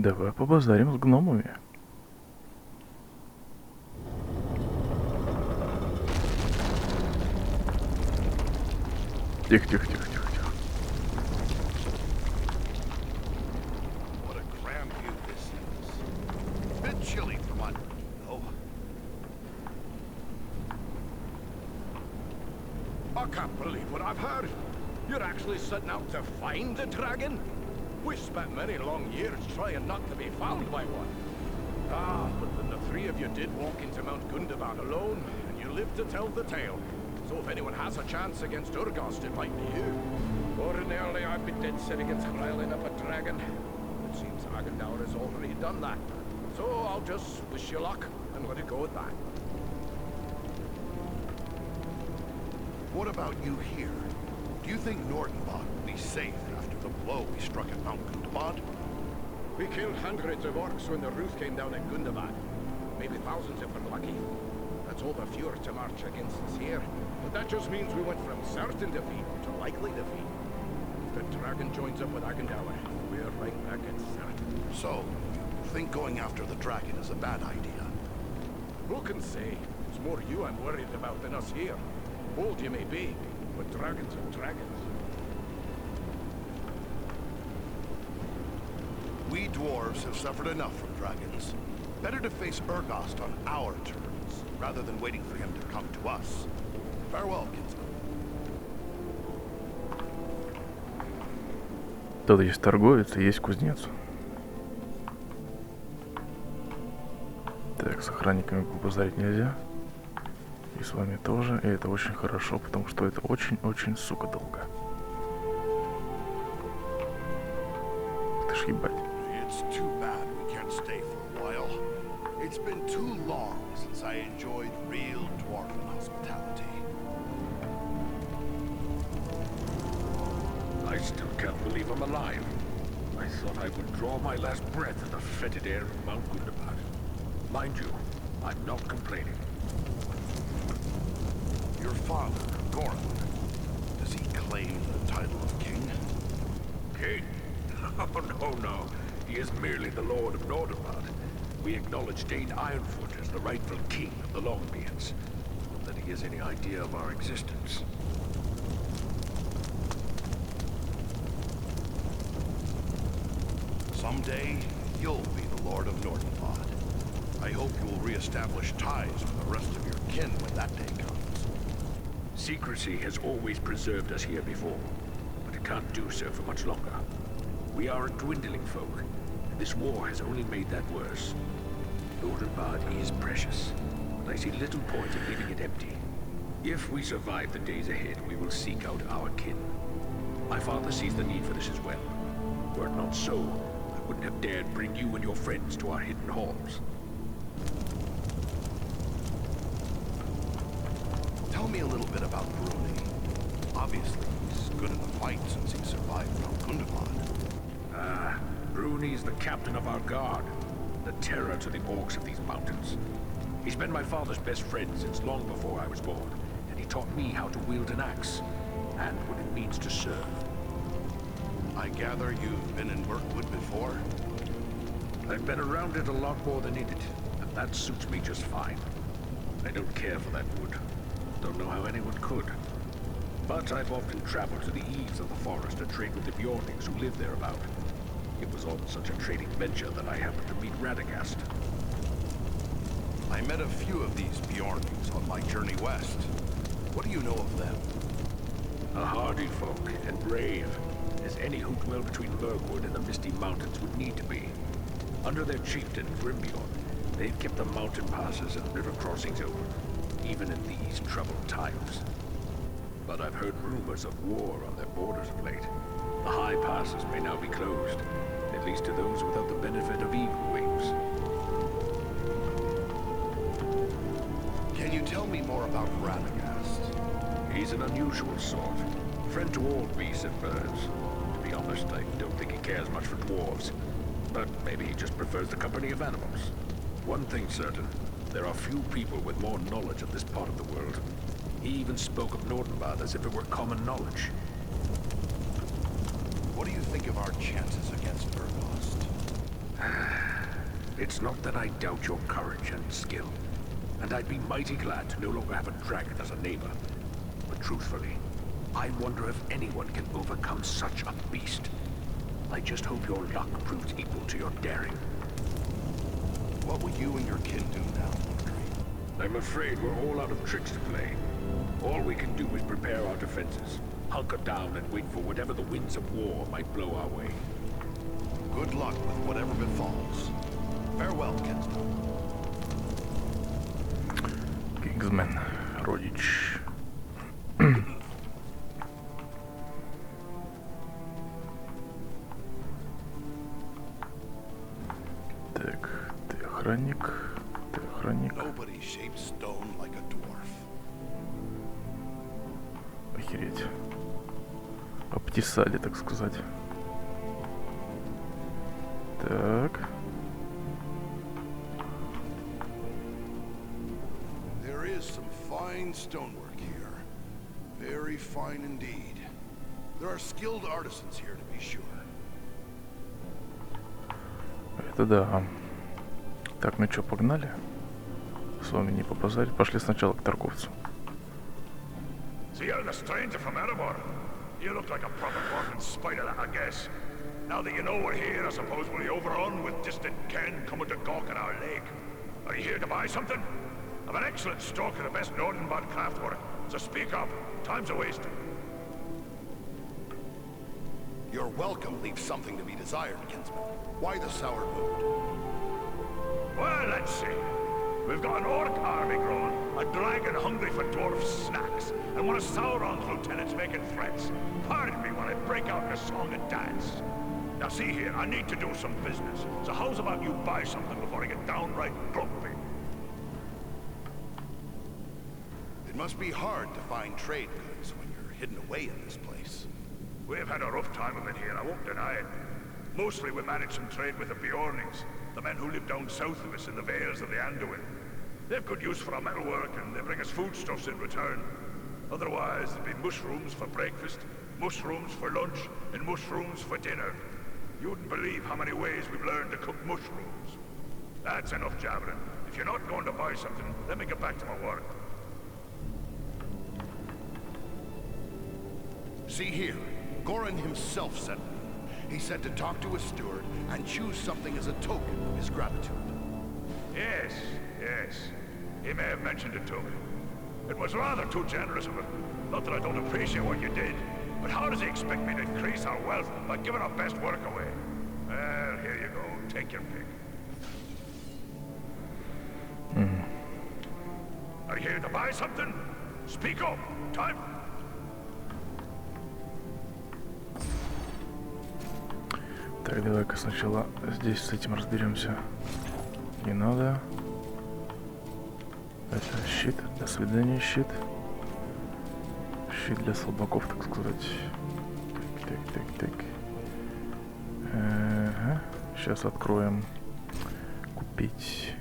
Давай побазарим с гномами. Тихо, тихо, тихо, тихо, тихо. What a grand view this is. Bit chilly for one, though. I can't believe what I've heard. You're actually setting out to find the dragon? We spent many long years trying not to be found by one. Ah, but then the three of you did walk into Mount Gundabad alone, and you lived to tell the tale. So if anyone has a chance against Urgast, it might be you. Ordinarily, I'd be dead set against riling up a dragon. It seems Agendaur has already done that. So I'll just wish you luck and let it go at that. What about you here? Do you think Nordenbad will be safe after the blow we struck at Mount Gundabad? We killed hundreds of orcs when the roof came down at Gundabad. Maybe thousands if we're lucky. That's all the fewer to march against us here. But that just means we went from certain defeat to likely defeat. If the dragon joins up with Agendaur, we're right back at certain. So, you think going after the dragon is a bad idea? Who can say? It's more you I'm worried about than us here. Bold you may be, but dragons are dragons. We dwarves have suffered enough from dragons. Better to face Urgast on our terms, rather than waiting for him to come to us. Farewell, kinsman. Тут есть торговец и есть кузнец. Так, с охранниками побазарить нельзя. И с вами тоже. И это очень хорошо, потому что это очень-очень, сука, долго. Ты ж ебать. It's too bad we can't stay for a while. It's been too long since I enjoyed real dwarven hospitality. I still can't believe I'm alive. I thought I would draw my last breath in the fetid air of Mount Gundabad. Mind you, I'm not complaining. Your father, Goran, does he claim the title of king? King? Oh, no. He is merely the Lord of Nordenbad. We acknowledge Dane Ironfoot as the rightful king of the Longbeards. Not that he has any idea of our existence. Someday, you'll be the Lord of Nordenbad. I hope you will re-establish ties with the rest of your kin when that day comes. Secrecy has always preserved us here before, but it can't do so for much longer. We are a dwindling folk, and this war has only made that worse. Nordenbad is precious, but I see little point in leaving it empty. If we survive the days ahead, we will seek out our kin. My father sees the need for this as well. Were it not so, I wouldn't have dared bring you and your friends to our hidden halls. Tell me a little bit about Bruni. Obviously, he's good in the fight since he survived Mount Gundabad. Bruni's the captain of our guard, the terror to the orcs of these mountains. He's been my father's best friend since long before I was born, and he taught me how to wield an axe, and what it means to serve. I gather you've been in Mirkwood before? I've been around it a lot more than in it, and that suits me just fine. I don't care for that wood. Don't know how anyone could. But I've often traveled to the eaves of the forest to trade with the Bjornings who live thereabout. It was on such a trading venture that I happened to meet Radagast. I met a few of these Bjornings on my journey west. What do you know of them? A hardy folk, and brave, as any who dwell between Mirkwood and the Misty Mountains would need to be. Under their chieftain, Grimbion, they've kept the mountain passes and river crossings open, even in these troubled times. But I've heard rumors of war on their borders of late. The high passes may now be closed, at least to those without the benefit of eagle wings. Can you tell me more about Radagast? He's an unusual sort. Friend to all beasts and birds. To be honest, I don't think he cares much for dwarves. But maybe he just prefers the company of animals. One thing's certain, there are few people with more knowledge of this part of the world. He even spoke of Nordenbad as if it were common knowledge. What do you think of our chances against Urgast? It's not that I doubt your courage and skill, and I'd be mighty glad to no longer have a dragon as a neighbor. But truthfully, I wonder if anyone can overcome such a beast. I just hope your luck proves equal to your daring. What will you and your kin do now, Audrey? I'm afraid we're all out of tricks to play. All we can do is prepare our defenses, hunker down and wait for whatever the winds of war might blow our way. Good luck with whatever befalls. Farewell, Kinsman. Kingsman, родич. Так, ты охранник, ты охранник. Nobody shapes stone like a dwarf. Охереть. Обтесали, так сказать. Так. There is some fine stonework here. Very fine indeed. There are skilled artisans here, to be sure. Это да. Так, ну что, погнали? С вами не побазарить. Пошли сначала к торговцу. So you're the stranger from Erebor. You look like a proper dwarf in spite of that, I guess. Now that you know we're here, I suppose we'll be overrun with distant ken coming to gawk at our lake. Are you here to buy something? I've an excellent stock of the best Nordenbad craftwork, so speak up. Time's a wasting. Your welcome leaves something to be desired, Kinsman. Why the sour mood? Well, let's see. We've got an orc army growing, a dragon hungry for dwarf snacks, and one of Sauron's lieutenants making threats. Pardon me while I break out in a song and dance. Now see here, I need to do some business, so how's about you buy something before I get downright grumpy? It must be hard to find trade goods when you're hidden away in this place. We've had a rough time of it here, I won't deny it. Mostly we managed some trade with the Bjornings, the men who live down south of us in the vales of the Anduin. They've good use for our metalwork, and they bring us foodstuffs in return. Otherwise, there'd be mushrooms for breakfast, mushrooms for lunch, and mushrooms for dinner. You wouldn't believe how many ways we've learned to cook mushrooms. That's enough jabbering. If you're not going to buy something, let me get back to my work. See here, Goran himself sent me. He said to talk to his steward and choose something as a token of his gratitude. Yes, yes. He may have mentioned it to me. It was rather too generous of him. Not that I don't appreciate what you did, but how does he expect me to increase our wealth by giving our best work away? Well, here you go. Take your pick. Are you here to buy something? Speak up. Time. Так, давай-ка сначала здесь с этим разберемся. Не надо. Это щит. До свидания, щит. Щит для слабаков, так сказать. Так. Ага. Сейчас откроем. Купить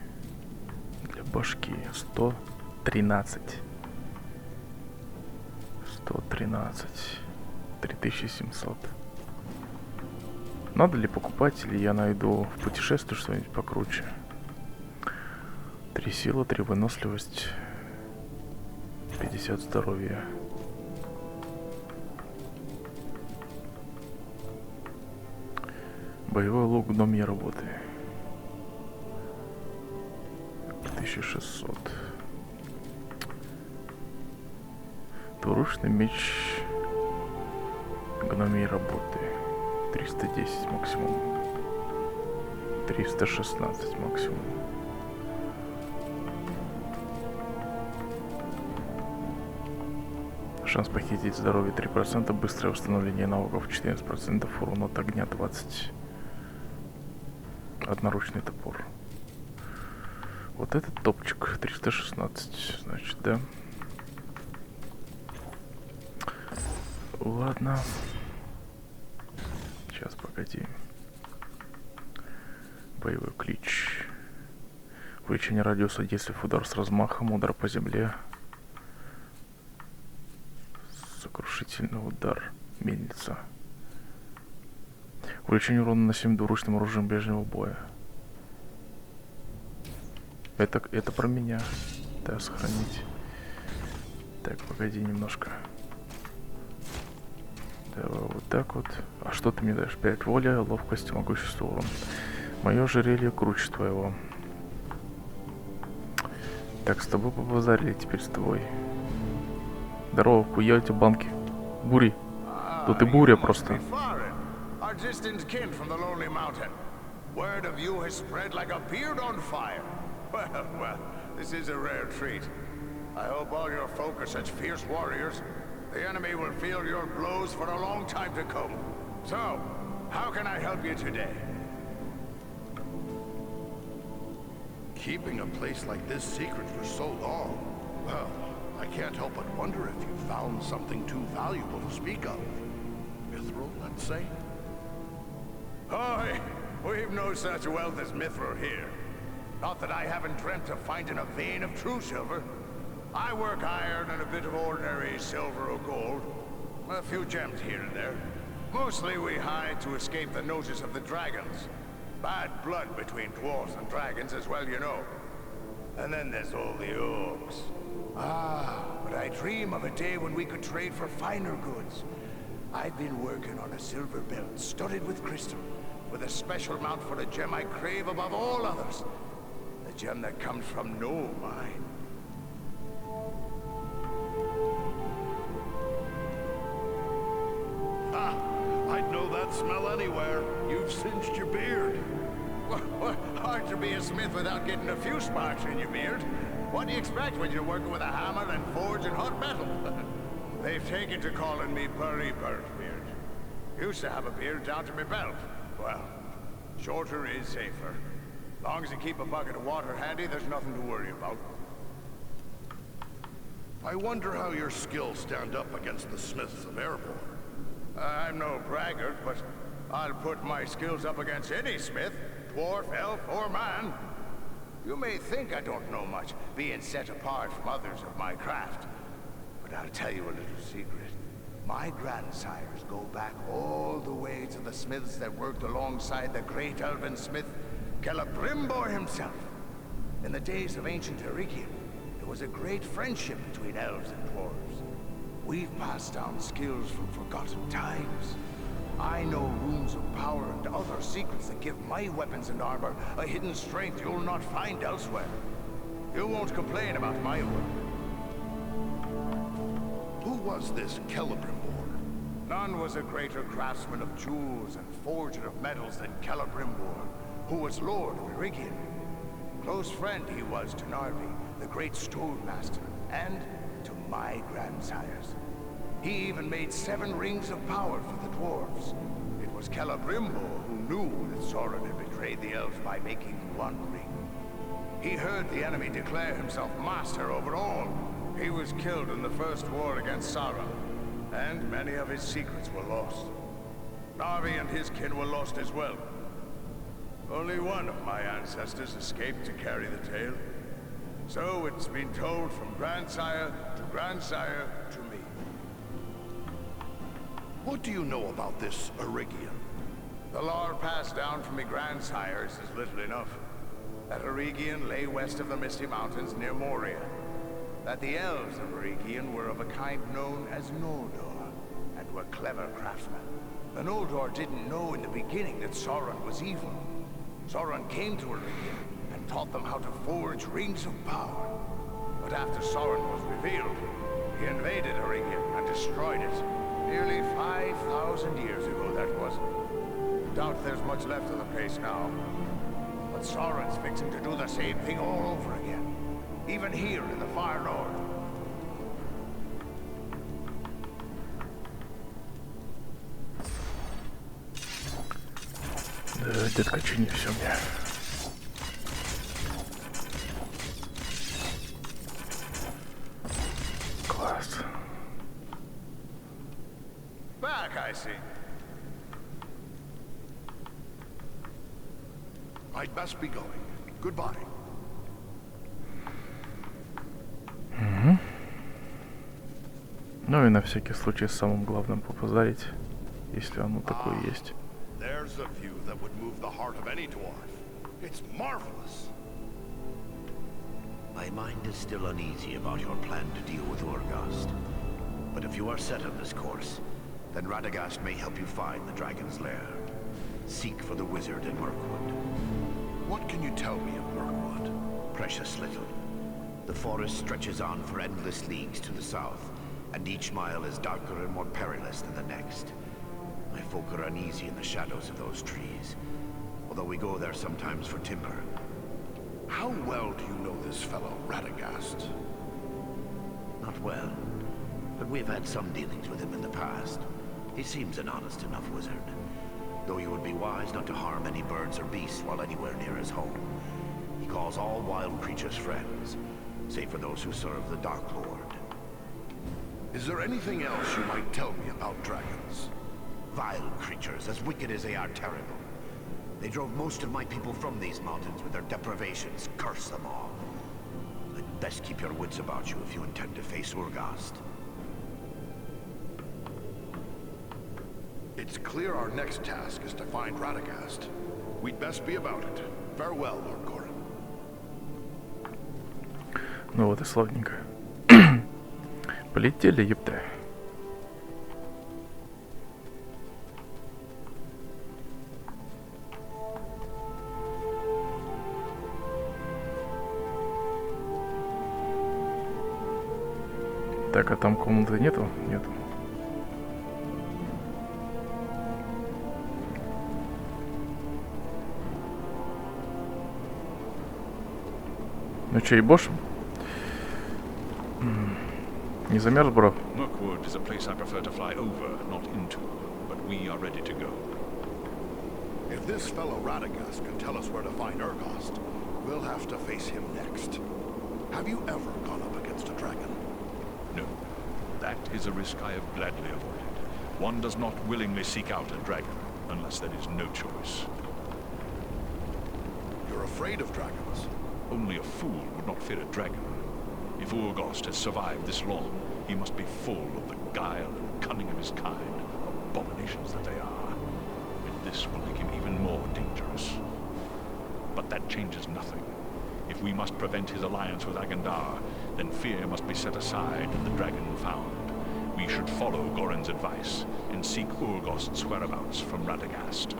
для башки 113. 3700. Надо ли покупать, или я найду в путешествии что-нибудь покруче? 3 сила, 3 выносливость, 50 здоровья. Боевой лук в доме работы. 1600. Двуручный меч гномии работы. 310 максимум. 316 максимум. Шанс похитить здоровье 3%, быстрое восстановление навыков 14%, урон от огня 20. Одноручный топор. Вот этот топчик 316, значит, да? Ладно. Сейчас, погоди. Боевой клич. Увеличение радиуса действия, удар с размахом, удар по земле. Сокрушительный удар. Мельница. Увеличение урона на 7 двуручным оружием ближнего боя. Это про меня. Да, сохранить. Так, погоди немножко. Давай вот так вот. А что ты мне даешь? 5 воли, ловкость, могущество, урон. Мое ожерелье круче твоего. Так, с тобой побазарили, теперь с тобой. Здорово, хуя эти банки. Бури. Тут и буря просто. Our distant kin from the lonely mountain. Word of you has spread like a beard on fire. Well, this is a rare treat. I hope all your folk are such fierce warriors. The enemy will feel your blows for a long time to come. So, how can I help you today? Keeping a place like this secret for so long, well, I can't help but wonder if you found something too valuable to speak of. Mithril, let's say? Oh, we've no such wealth as mithril here. Not that I haven't dreamt of finding a vein of true silver. I work iron and a bit of ordinary silver or gold. A few gems here and there. Mostly we hide to escape the notice of the dragons. Bad blood between dwarves and dragons as well, you know. And then there's all the orcs. Ah, but I dream of a day when we could trade for finer goods. I've been working on a silver belt studded with crystal, with a special mount for a gem I crave above all others. The gem that comes from no mine. Ah, I'd know that smell anywhere. You've singed your beard. Well, hard to be a smith without getting a few sparks in your beard. What do you expect when you're working with a hammer and forging hot metal? They've taken to calling me Burry Birdbeard. Used to have a beard down to my belt. Well, shorter is safer. Long as you keep a bucket of water handy, there's nothing to worry about. I wonder how your skills stand up against the smiths of Airborne. I'm no braggart, but I'll put my skills up against any smith, dwarf, elf, or man. You may think I don't know much, being set apart from others of my craft. But I'll tell you a little secret. My grandsires go back all the way to the smiths that worked alongside the great elven smith, Celebrimbor himself. In the days of ancient Eregion, there was a great friendship between elves and dwarves. We've passed down skills from forgotten times. I know runes of power and other secrets that give my weapons and armor a hidden strength you'll not find elsewhere. You won't complain about my work. Who was this Celebrimbor? None was a greater craftsman of jewels and forger of metals than Celebrimbor, who was Lord of Eregion. Close friend he was to Narvi, the great Stonemaster, and to my grandsires. He even made 7 rings of power for the dwarves. It was Celebrimbor who knew that Sauron had betrayed the elves by making 1 ring. He heard the enemy declare himself master over all. He was killed in the first war against Sauron, and many of his secrets were lost. Narvi and his kin were lost as well. Only one of my ancestors escaped to carry the tale. So it's been told from grandsire to me. What do you know about this Eregion? The lore passed down from me grandsires is little enough. That Eregion lay west of the Misty Mountains near Moria. That the elves of Eregion were of a kind known as Noldor, and were clever craftsmen. The Noldor didn't know in the beginning that Sauron was evil. Sauron came to Eregion and taught them how to forge rings of power. But after Sauron was revealed, he invaded Eregion and destroyed it. Nearly 5,000 years ago, that was. Doubt there's much left of the place now. But Sauron's fixing to do the same thing all over again. Even here in the far north. Да, детка, чини все мне. Класс. Back, I see. I'd best be going. Goodbye. Ну и на всякий случай самым главным попозарить, если оно такое есть. There's a view that would move the heart of any dwarf. It's marvelous. My mind is still uneasy about your plan to deal with Urgast. But if you are set on this course, then Radagast may help you find the dragon's lair. Seek for the wizard in Mirkwood. What can you tell me of Mirkwood? Precious little. The forest stretches on for endless leagues to the south, and each mile is darker and more perilous than the next. My folk are uneasy in the shadows of those trees, although we go there sometimes for timber. How well do you know this fellow, Radagast? Not well, but we've had some dealings with him in the past. He seems an honest enough wizard, though you would be wise not to harm any birds or beasts while anywhere near his home. He calls all wild creatures friends, save for those who serve the Dark Lord. Is there anything else you might tell me about dragons? Vile creatures, as wicked as they are terrible. They drove most of my people from these mountains with their deprivations. Curse them all. I'd best keep your wits about you if you intend to face Urgast. It's clear our next task is to find Radagast. We'd best be about it. Farewell, Lord Gorin. Ну вот и славненько. Полетели, ёпта. Так, а там комнаты нету? Нету. Ну чё, ебошим? Не замерз, бро? Mirkwood is a place I prefer to fly over, not into, but we are ready to go. If this fellow Radagast can tell us where to find Urgast, we'll have to face him next. Have you ever gone up against a dragon? No, that is a risk I have gladly avoided. One does not willingly seek out a dragon, unless there is no choice. You're afraid of dragons? Only a fool would not fear a dragon. If Urgast has survived this long, he must be full of the guile and cunning of his kind, abominations that they are. And this will make him even more dangerous. But that changes nothing. If we must prevent his alliance with Agandar, then fear must be set aside and the dragon found. We should follow Gorin's advice and seek Urgast's whereabouts from Radagast.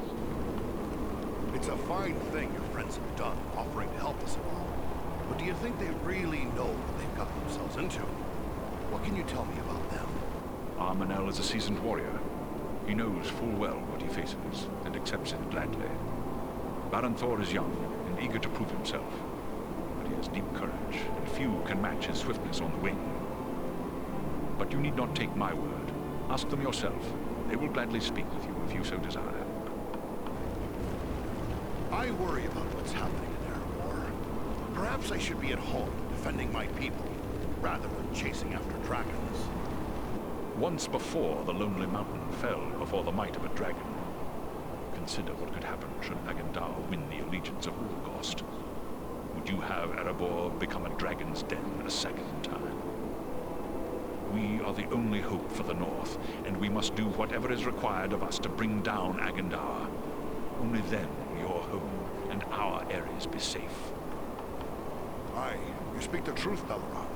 It's a fine thing your friends have done, offering to help us at all. But do you think they really know what they've got themselves into? What can you tell me about them? Armanel is a seasoned warrior. He knows full well what he faces, and accepts it gladly. Baron Thor is young, and eager to prove himself. But he has deep courage, and few can match his swiftness on the wing. But you need not take my word. Ask them yourself. They will gladly speak with you if you so desire. I worry about what's happening in Erebor. Perhaps I should be at home, defending my people, rather than chasing after dragons. Once before, the Lonely Mountain fell before the might of a dragon. Consider what could happen should Agandar win the allegiance of Urgast. Would you have Erebor become a dragon's den a second time? We are the only hope for the North, and we must do whatever is required of us to bring down Agandar. Only then will your home and our areas be safe. Aye, you speak the truth, Belleron.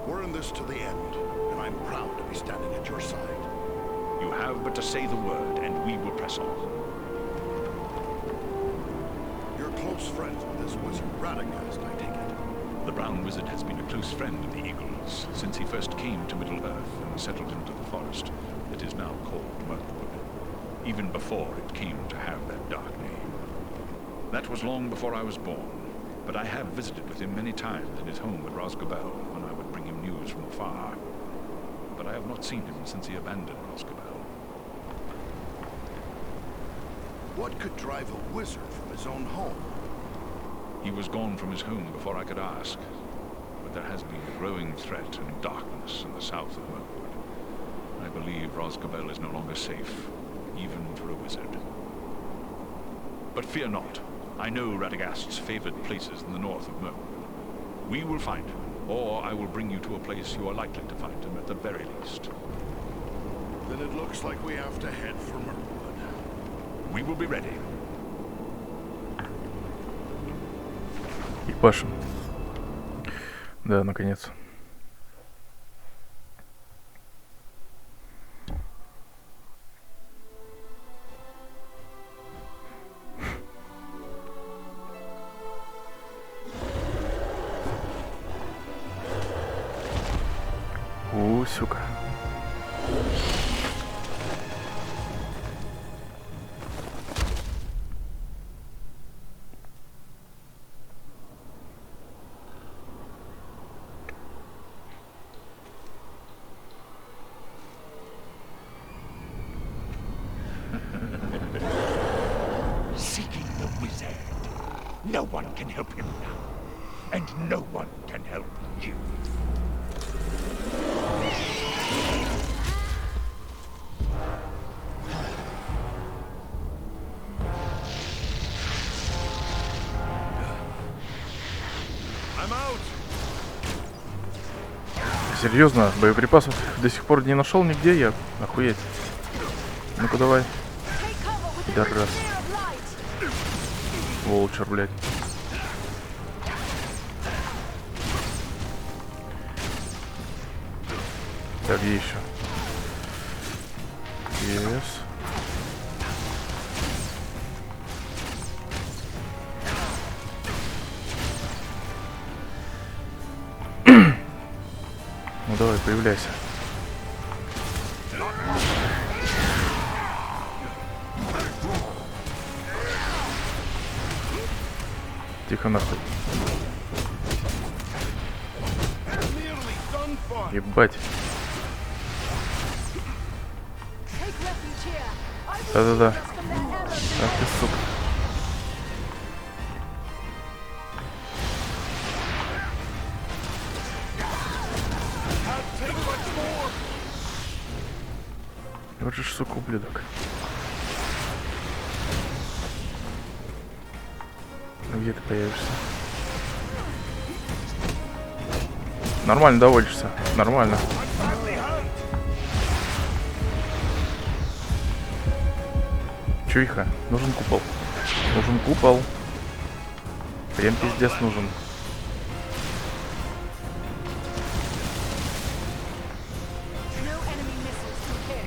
We're in this to the end, and I'm proud to be standing at your side. You have but to say the word, and we will press on. You're close friends with this wizard Radagast, I take it. The Brown Wizard has been a close friend of the Eagles since he first came to Middle-earth and settled into the forest that is now called Mirkwood, even before it came to have that dark name. That was long before I was born, but I have visited with him many times in his home at Rosgobel when I would bring him news from afar. But I have not seen him since he abandoned Rosgobel. What could drive a wizard from his own home? He was gone from his home before I could ask, but there has been a growing threat and darkness in the south of Mirkwood. I believe Rosgobel is no longer safe, even for a wizard. But fear not. I know Radagast's favored places in the north of Mirkwood. We will find him, or I will bring you to a place you are likely to find him at the very least. Then it looks like we have to head for Mirkwood. We will be ready. Ебашим. Да, наконец. Сука. Seeking the wizard. No one can help him now. And no one can help you. I'm out. Серьезно, боеприпасов до сих пор не нашел нигде, я охуеть. Ну-ка давай. Да раз. Волчер, блядь. Так, где еще? Yes. Ну давай, появляйся. Тихо нахуй. Ебать. Да-да-да. Ах ты, сука. Вот же ж, сука, ублюдок. Ну где ты появишься? Нормально доводишься. Нормально. Чуйха. Нужен купол. Нужен купол. Прям пиздец нужен.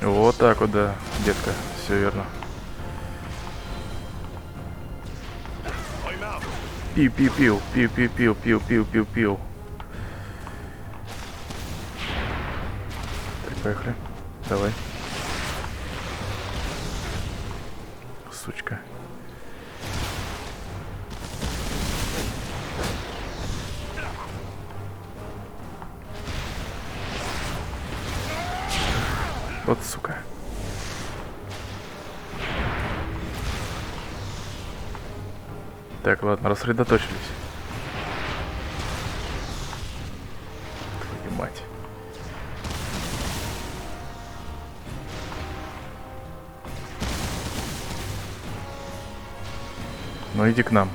Вот так вот, да, детка. Все верно. Пиу-пиу-пиу. Пиу-пиу-пиу. Пиу-пиу-пиу-пиу. Так, поехали. Давай. Сучка. Вот сука. Так, ладно, рассредоточились. Твою мать. Ну иди к нам.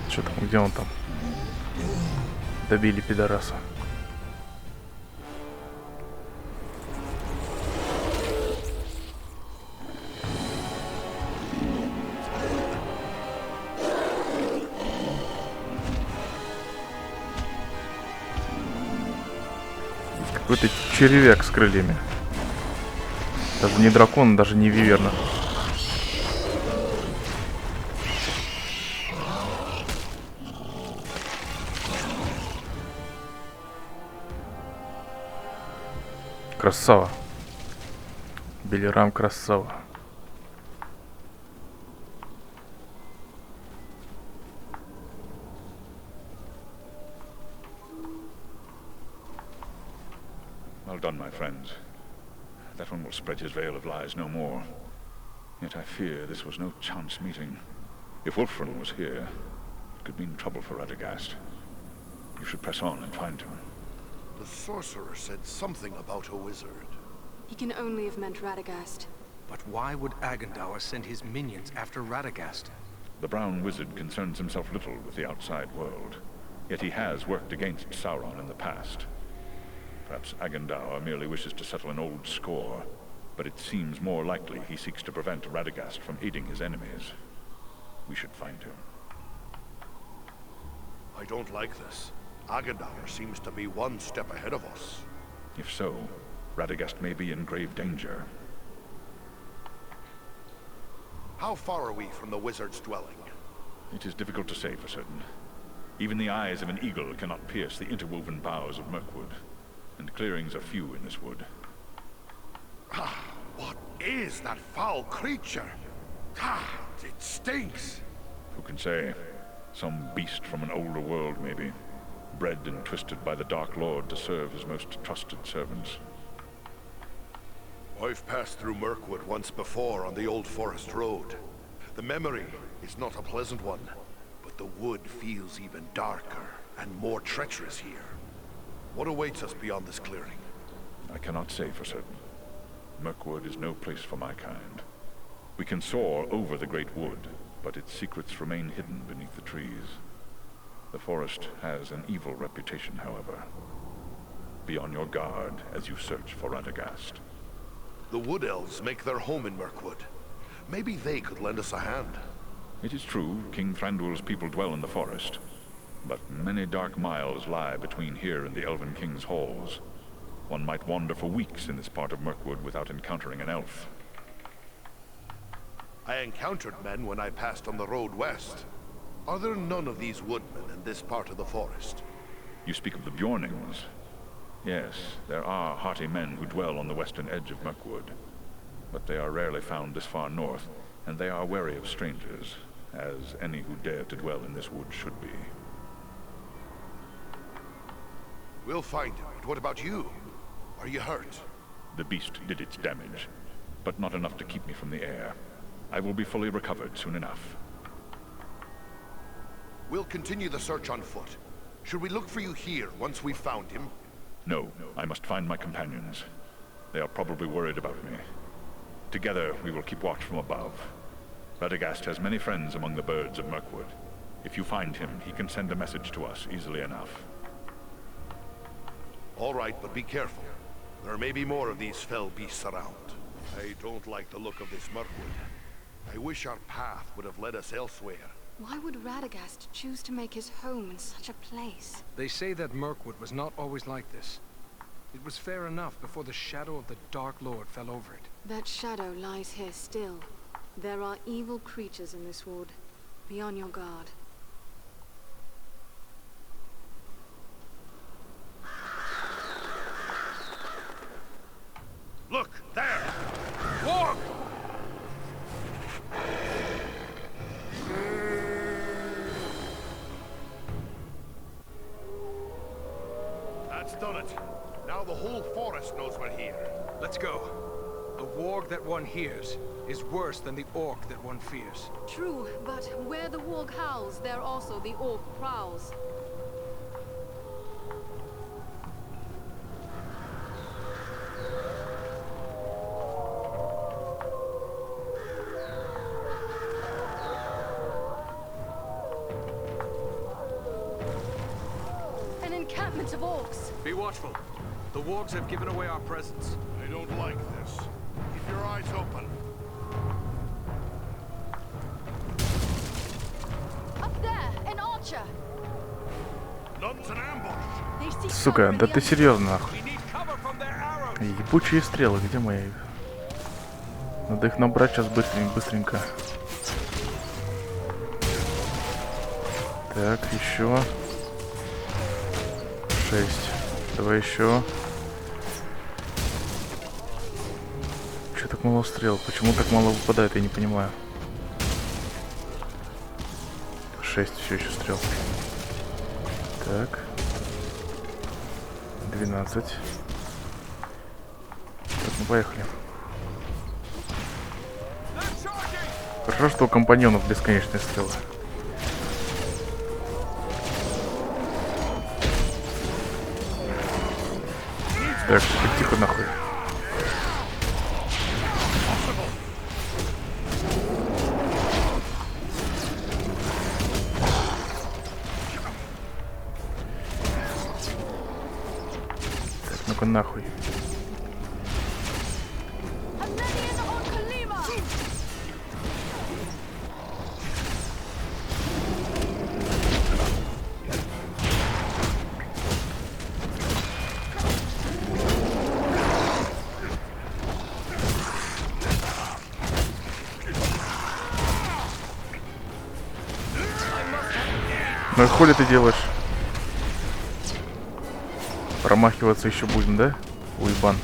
Что там, где он там? Добили пидораса. Какой-то червяк с крыльями. Даже не дракон, даже не виверна. Красава. Белерам красава. Well done, my friends. That one will spread his veil of lies no more. Yet I fear this was no chance meeting. If Wolfram was here, it could mean trouble for Radagast. You should press on and find him. The sorcerer said something about a wizard. He can only have meant Radagast. But why would Agendaur send his minions after Radagast? The brown wizard concerns himself little with the outside world, yet he has worked against Sauron in the past. Perhaps Agendaur merely wishes to settle an old score, but it seems more likely he seeks to prevent Radagast from aiding his enemies. We should find him. I don't like this. Agendaur seems to be one step ahead of us. If so, Radagast may be in grave danger. How far are we from the wizard's dwelling? It is difficult to say for certain. Even the eyes of an eagle cannot pierce the interwoven boughs of Mirkwood, and clearings are few in this wood. Ah, what is that foul creature? Ah, it stinks. Who can say? Some beast from an older world, maybe. Bred and twisted by the Dark Lord to serve his most trusted servants. I've passed through Mirkwood once before on the old forest road. The memory is not a pleasant one, but the wood feels even darker and more treacherous here. What awaits us beyond this clearing? I cannot say for certain. Mirkwood is no place for my kind. We can soar over the great wood, but its secrets remain hidden beneath the trees. The forest has an evil reputation, however. Be on your guard as you search for Radagast. The Wood Elves make their home in Mirkwood. Maybe they could lend us a hand. It is true, King Thranduil's people dwell in the forest, but many dark miles lie between here and the Elven King's halls. One might wander for weeks in this part of Mirkwood without encountering an elf. I encountered men when I passed on the road west. Are there none of these woodmen in this part of the forest? You speak of the Bjornings. Yes, there are hearty men who dwell on the western edge of Mirkwood, but they are rarely found this far north, and they are wary of strangers, as any who dare to dwell in this wood should be. We'll find him, but what about you? Are you hurt? The beast did its damage, but not enough to keep me from the air. I will be fully recovered soon enough. We'll continue the search on foot. Should we look for you here once we've found him? No, I must find my companions. They are probably worried about me. Together, we will keep watch from above. Radagast has many friends among the birds of Mirkwood. If you find him, he can send a message to us easily enough. All right, but be careful. There may be more of these fell beasts around. I don't like the look of this Mirkwood. I wish our path would have led us elsewhere. Why would Radagast choose to make his home in such a place? They say that Mirkwood was not always like this. It was fair enough before the shadow of the Dark Lord fell over it. That shadow lies here still. There are evil creatures in this wood. Be on your guard. Look, there! Warg! That's done it. Now the whole forest knows we're here. Let's go. The warg that one hears is worse than the orc that one fears. True, but where the warg howls, there also the orc prowls. An encampment of orcs. Be watchful. The wargs have given away our presence. I don't like this. Keep your eyes open. Up there, an archer. None's an ambush. They see Сука, cover in да the ты open. серьезно, нахуй. We need cover from their arrows. Ебучие стрелы, где мои? Надо их набрать сейчас быстренько. Так, еще. 6. Давай еще. Че так мало стрел? Почему так мало выпадает, я не понимаю. 6 все еще стрел. Так. 12. Так, ну поехали. Хорошо, что у компаньонов бесконечные стрелы. Так, тихо нахуй. Так, ну-ка нахуй. Ну и хули ты делаешь? Промахиваться еще будем, да? Уебан.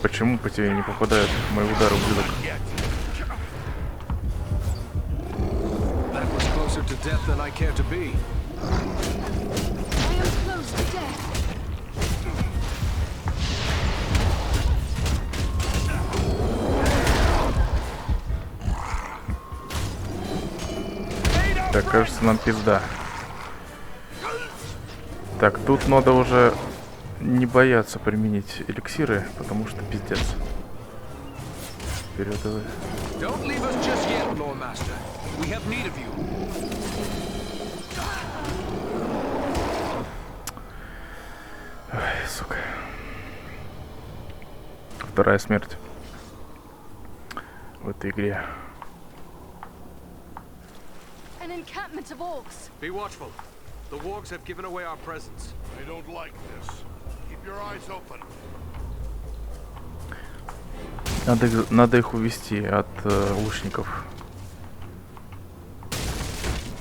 Почему по тебе не попадают мои удары, ублюдок? Так, кажется, нам пизда. Так, тут надо уже не бояться применить эликсиры, потому что пиздец. Вперед, давай. Ай, сука. Вторая смерть в этой игре. An encampment of orcs. Be watchful. The wargs have given away our presence. I don't like this. Keep your eyes open. Надо их увести от лучников.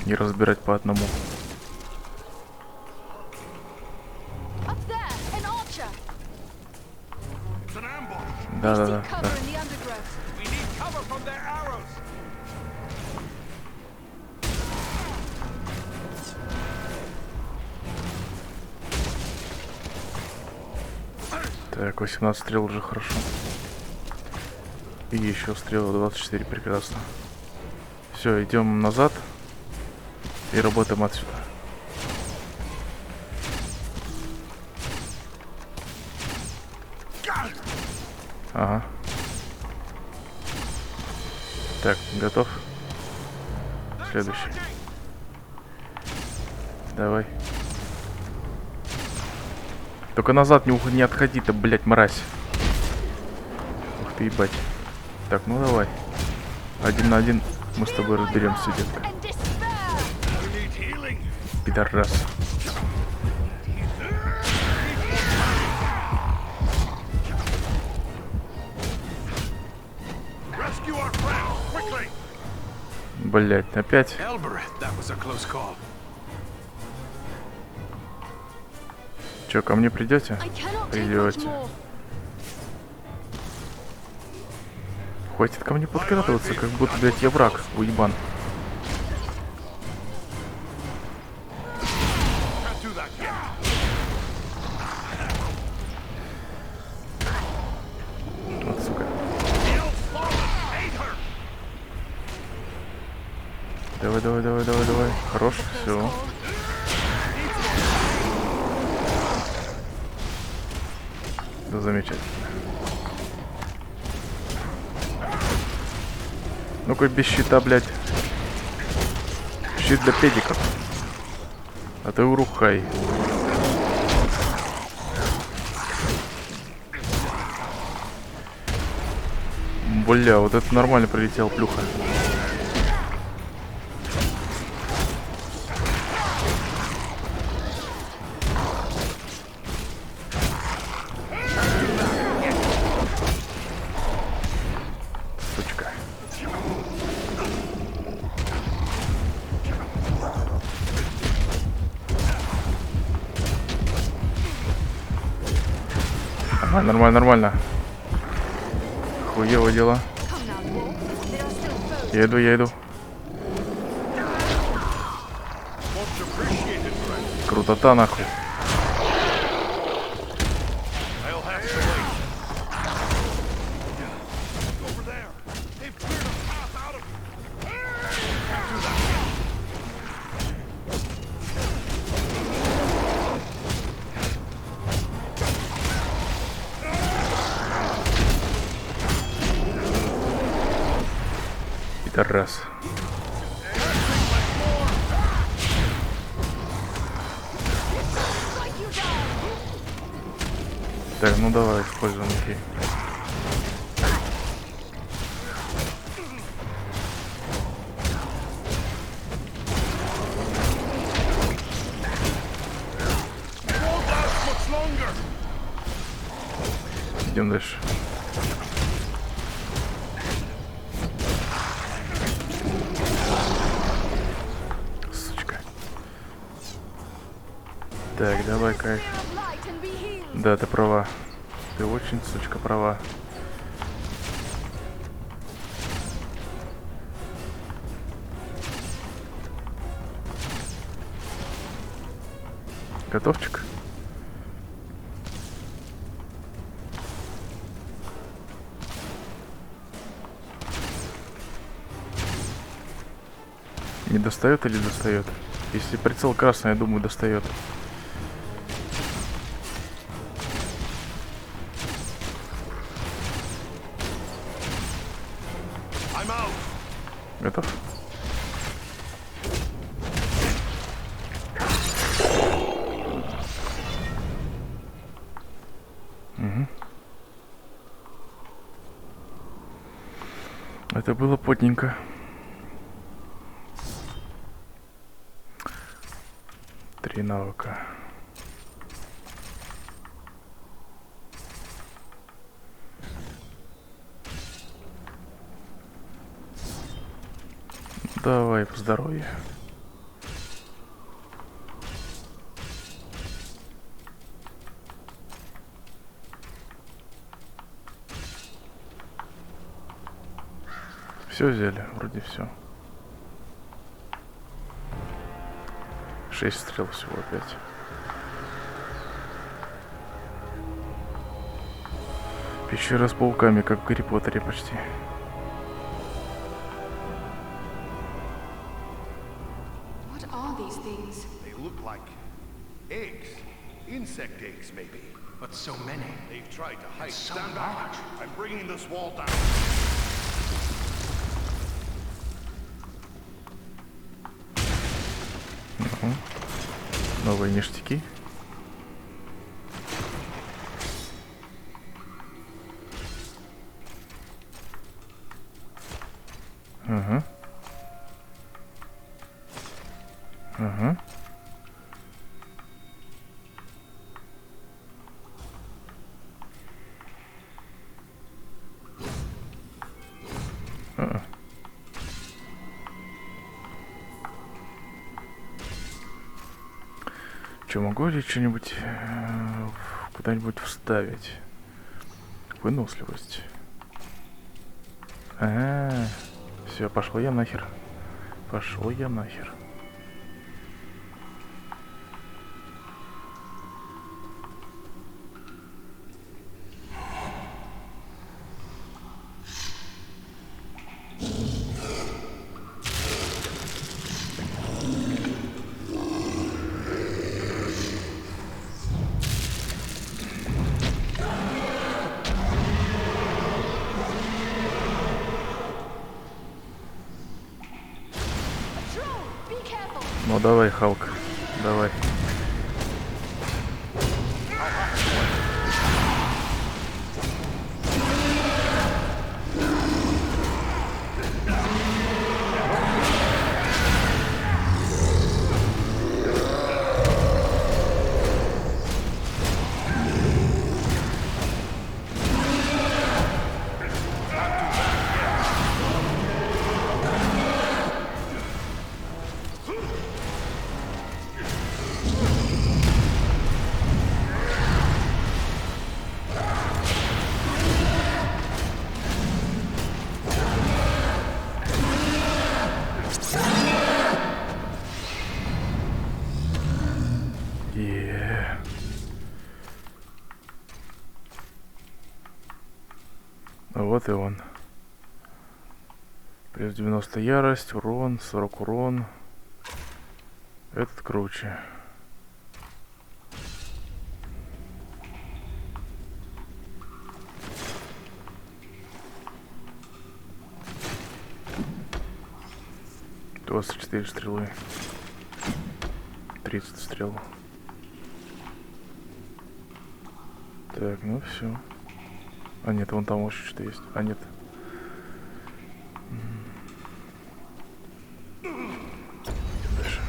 Не разбирать по одному. Up there, an archer. It's an ambush. Да. Cover in the undergrowth. We need cover from their arrows. Так, 18 стрел уже хорошо. И еще стрелы 24, прекрасно. Все, идем назад и работаем отсюда. Ага. Так, готов? Следующий. Давай. Только назад не отходи-то, блять, мразь. Ух ты, ебать. Так, ну давай. 1 на 1 мы с тобой разберемся, детка. Пидорас. Блять, опять. Че, ко мне придете? Придете. Хватит ко мне подкрадываться, как будто, блять, я враг, уебан. Вот, сука. Давай. Хорош, все. Да, замечательно. Ну-ка, без щита, блядь. Щит для педиков. А ты урухай. Бля, вот это нормально прилетел, плюха. Нормально. Хуево дело. Я иду. Крутота, нахуй. Пидорас. Так, ну давай, используем руки. Идем дальше. Сучка. Так, давай, кайф. Да, ты права. Ты очень, сучка, права. Готовчик? Не достает или достает? Если прицел красный, я думаю, достает. Готов? Угу. Это было потненько. Три навыка. Давай, по здоровью. Все взяли, вроде все. 6 стрел всего опять. Пещера с пауками, как в Гарри Поттере почти. They look like eggs. Insect eggs, maybe. But so many. They've tried to hide. So Stand large. back. I'm bringing this wall down. Новые ништяки. Ага. Ага. Че, могу ли что-нибудь куда-нибудь вставить? Выносливость. Все, пошел я нахер. Пошел я нахер. Ну давай, Халк, давай. Вот и он. Плюс 90 ярость, урон, 40 урон. Этот круче. 24 стрелы. 30 стрел. Так, ну все. А нет, вон там еще что-то есть. А нет. Дальше.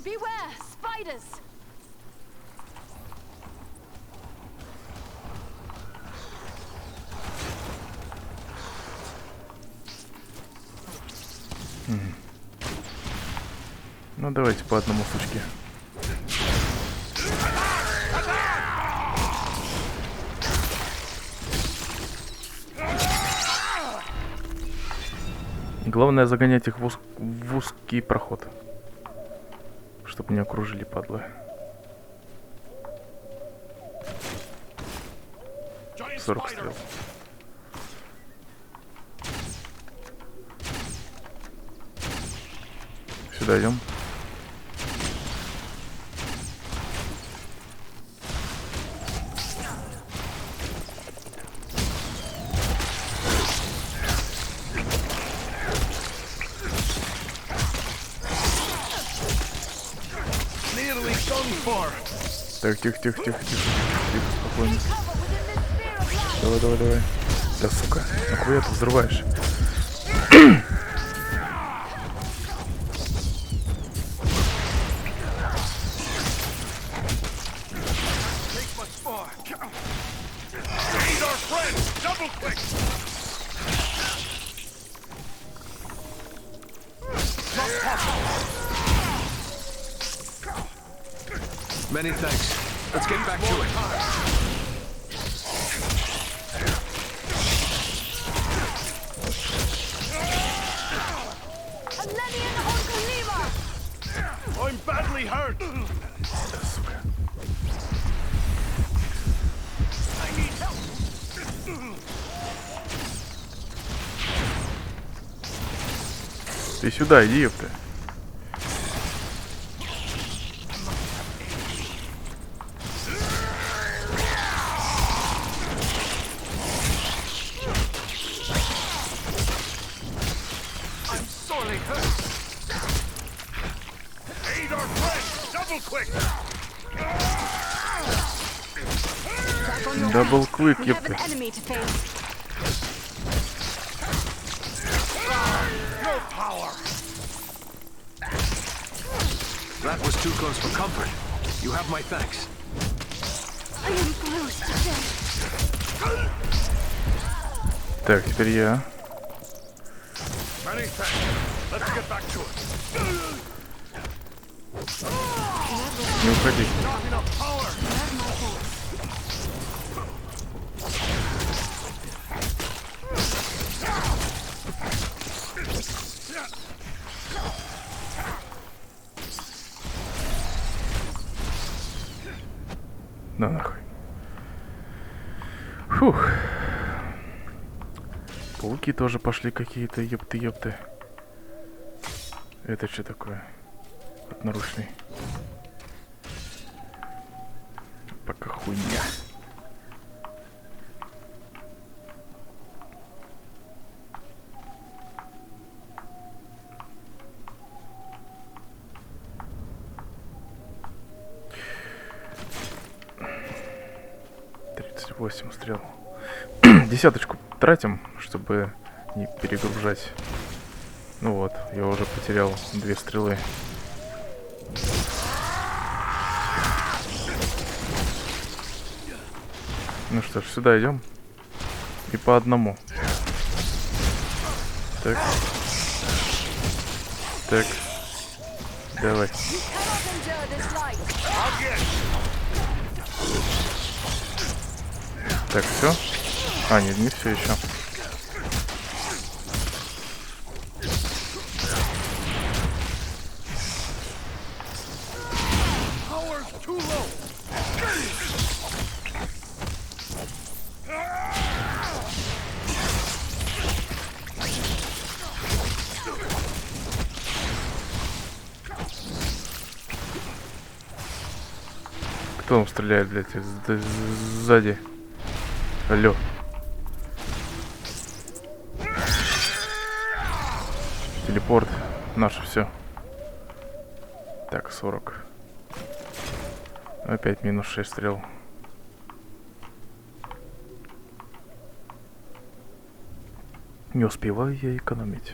Beware, spiders! Ну давайте по одному сучке. Главное загонять их в узкий проход, чтобы не окружили, падлы. 40 стрел. Сюда идем. Так, тихо, спокойно. Давай. Да, сука, нахуя ты взрываешь? Many thanks. Let's get back to it. I'm badly hurt. I need help. Ты сюда иди, ёпта. Дабл квик, ёпта. That was too close for comfort. You have my thanks. I am close to death. Так, теперь я. Many thanks. Let's get back to it. Не уходи. Not enough power. Да нахуй. Фух. Пауки тоже пошли какие-то, ёпты. Это что такое? Одноручный. Пока хуйня. Стрел. Десяточку тратим, чтобы не перегружать. Ну вот, я уже потерял 2 стрелы. Ну что ж, сюда идем. И по одному. Так. Так. Давай. Так, все? А, нет, не все еще. Кто там стреляет, блядь? Сзади. Алло. Телепорт. Наше все. Так, 40. Опять минус 6 стрел. Не успеваю я экономить.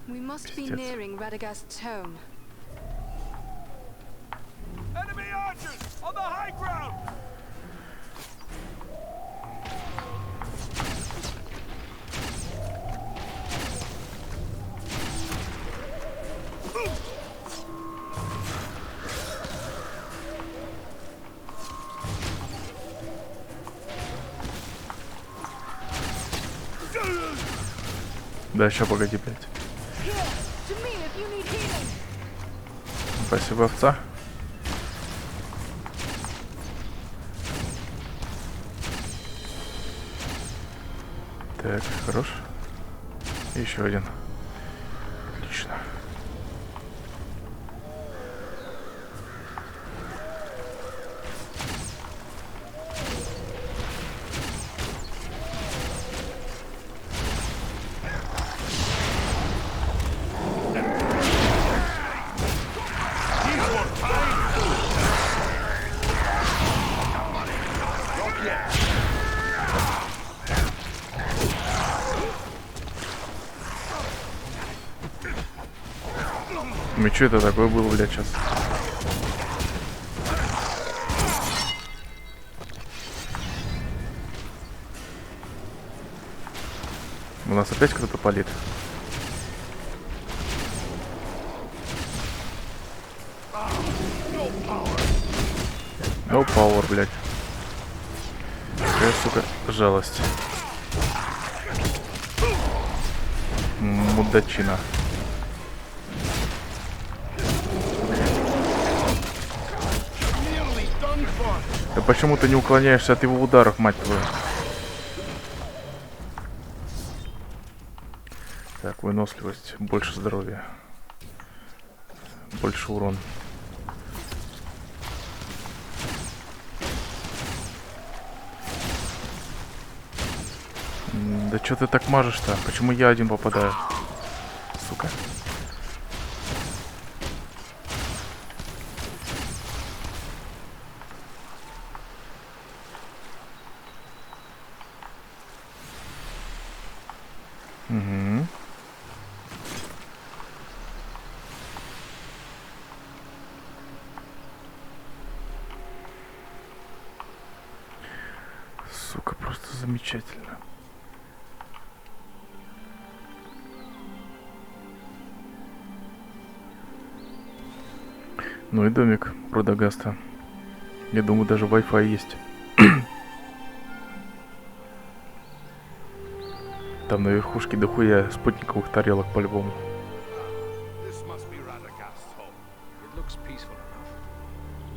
We must be nearing Radagast's home. Enemy archers on the high ground! Да, ща погоди, блядь. Спасибо, овца. Так, хорош. Еще один. Отлично. Ну что это такое было, блядь, сейчас? У нас опять кто-то палит. No power, блядь. Какая, сука, жалость. Мудачина. Да почему ты не уклоняешься от его ударов, мать твою? Так, выносливость, больше здоровья, больше урон. Да что ты так мажешь-то? Почему я один попадаю? Сука. Угу. Сука, просто замечательно. Ну и домик Радагаста. Я думаю, даже Wi-Fi есть. Там на верхушке дохуя спутниковых тарелок по-любому.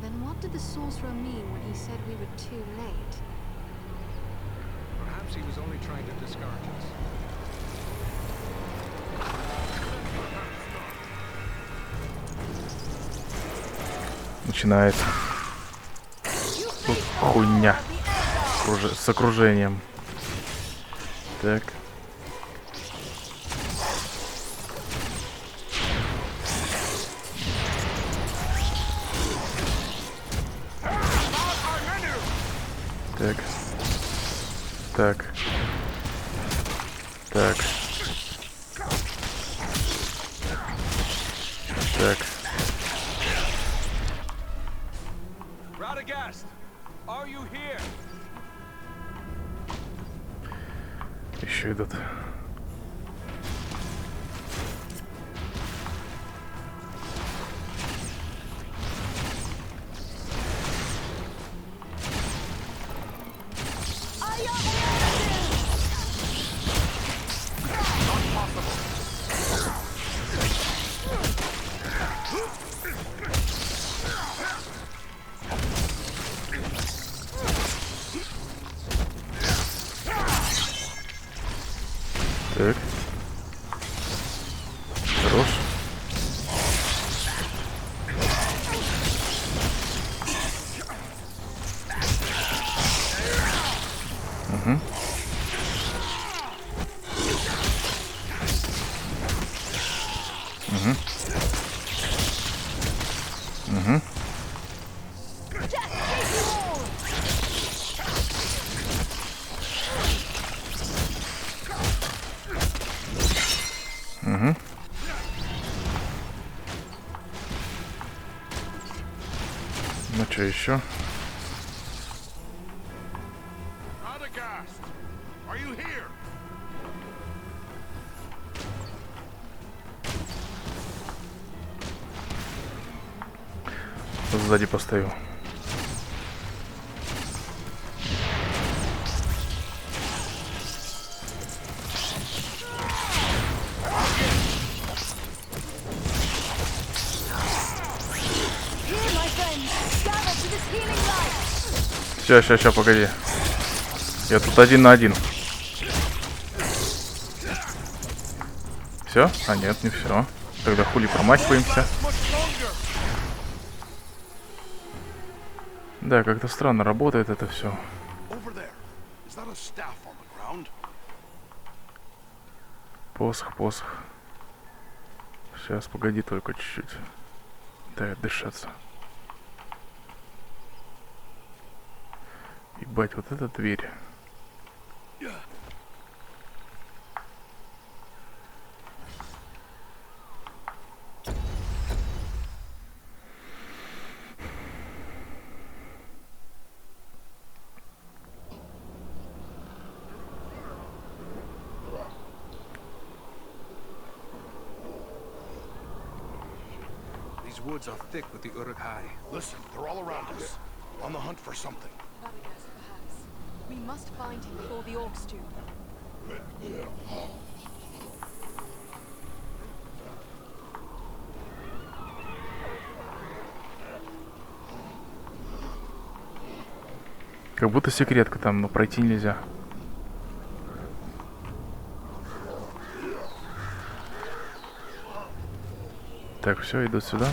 Then what did the sorcerer mean when he said we were too late? Perhaps he was only trying to discourage us. Начинается. Тут хуйня. С окружением. Так. Так. Так. Так. Так. Radagast, are you here? Еще идут. Угу. Угу. Угу. Угу. Ну что еще? Сзади постою. Ща, погоди. Я тут 1 на 1. Все? А нет, не все. Тогда хули промахиваемся. Да, как-то странно работает это все. Посох. Сейчас, погоди только чуть-чуть. Дай отдышаться. Ебать, вот эта дверь. These woods are thick with the Uruk-hai. Listen, they're all around us. On the hunt for something. Perhaps. We must find him before the orcs do. Как будто секретка там, но пройти нельзя. Так, все, идут сюда.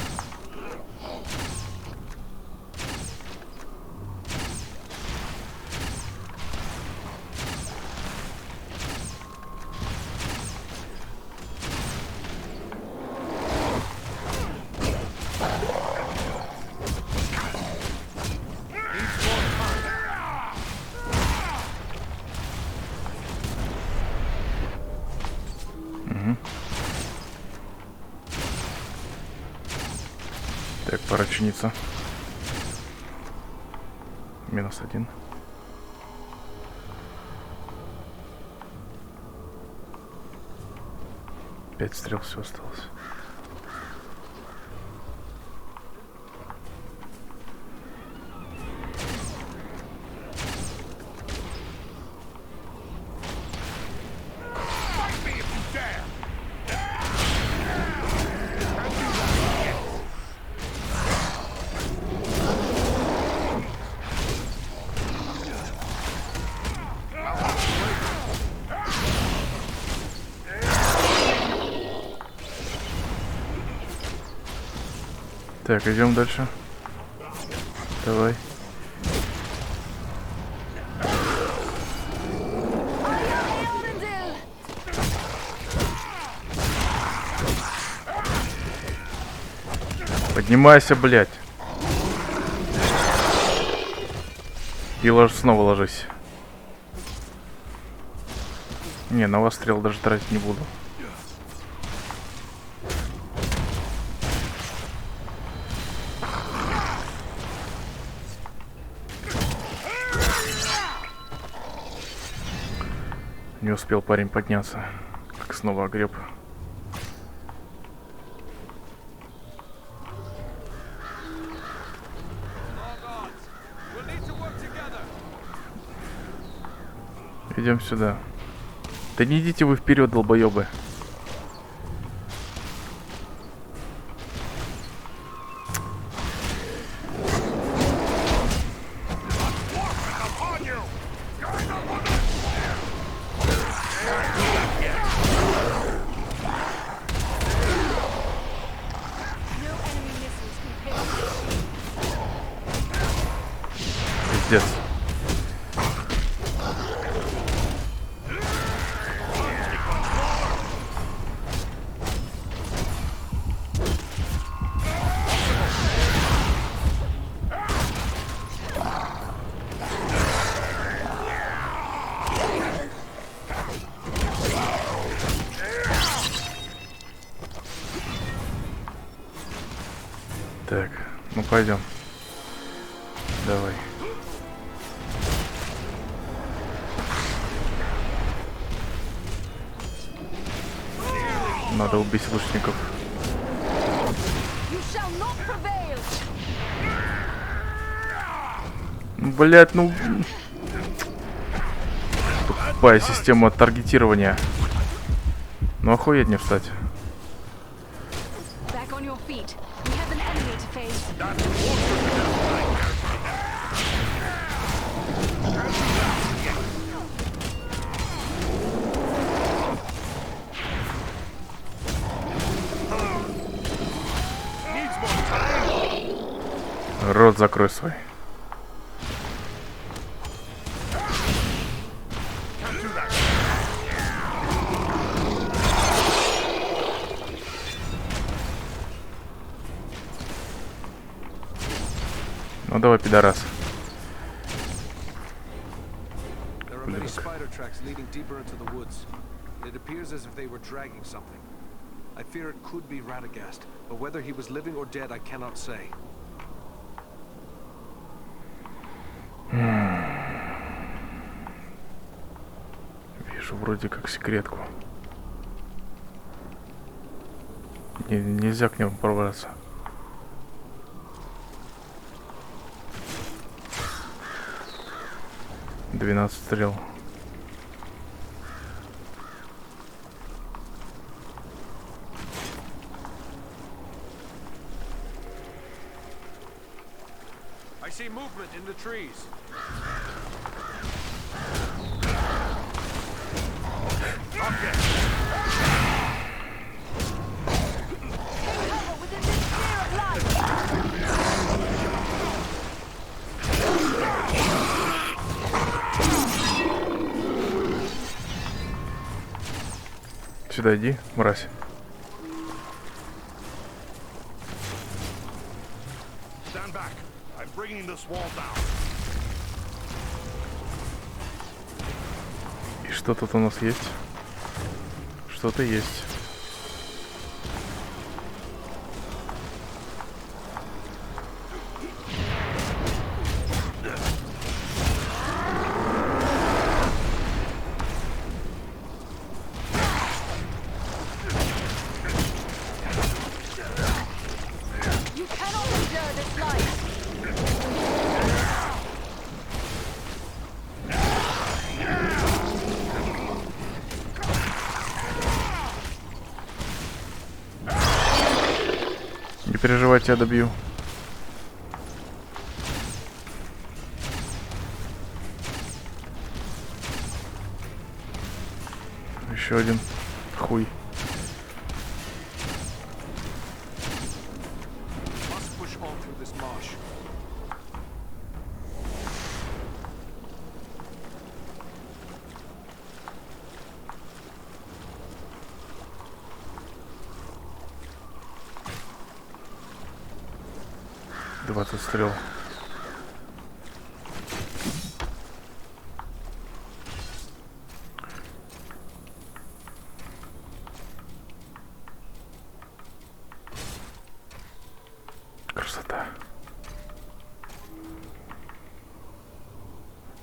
Так, пора чиниться. -1. Пять стрел все осталось. Так, идем дальше. Давай. Поднимайся, блядь. И снова ложись. Не, на вас стрел даже тратить не буду. Не успел парень подняться, как снова огреб. Идем сюда. Да не идите вы вперед, долбоебы. Пиздец. пойдем. Давай. Надо убить лучников. Блять, ну... Тупая система таргетирования. Ну охуеть не встать. Рот закрой свой. Ну давай, пидорас. There are many spider tracks leading deeper into the woods. It appears as if they were dragging something. I fear it could be Radagast, but whether he was living or dead, I cannot say. Вижу вроде как секретку. Нельзя к нему пробраться. $12 стрел. I see movement in the trees. Сюда иди, мразь. И что тут у нас есть? Что-то есть. Не переживайте, я добью. Еще один хуй. Стрел. Красота.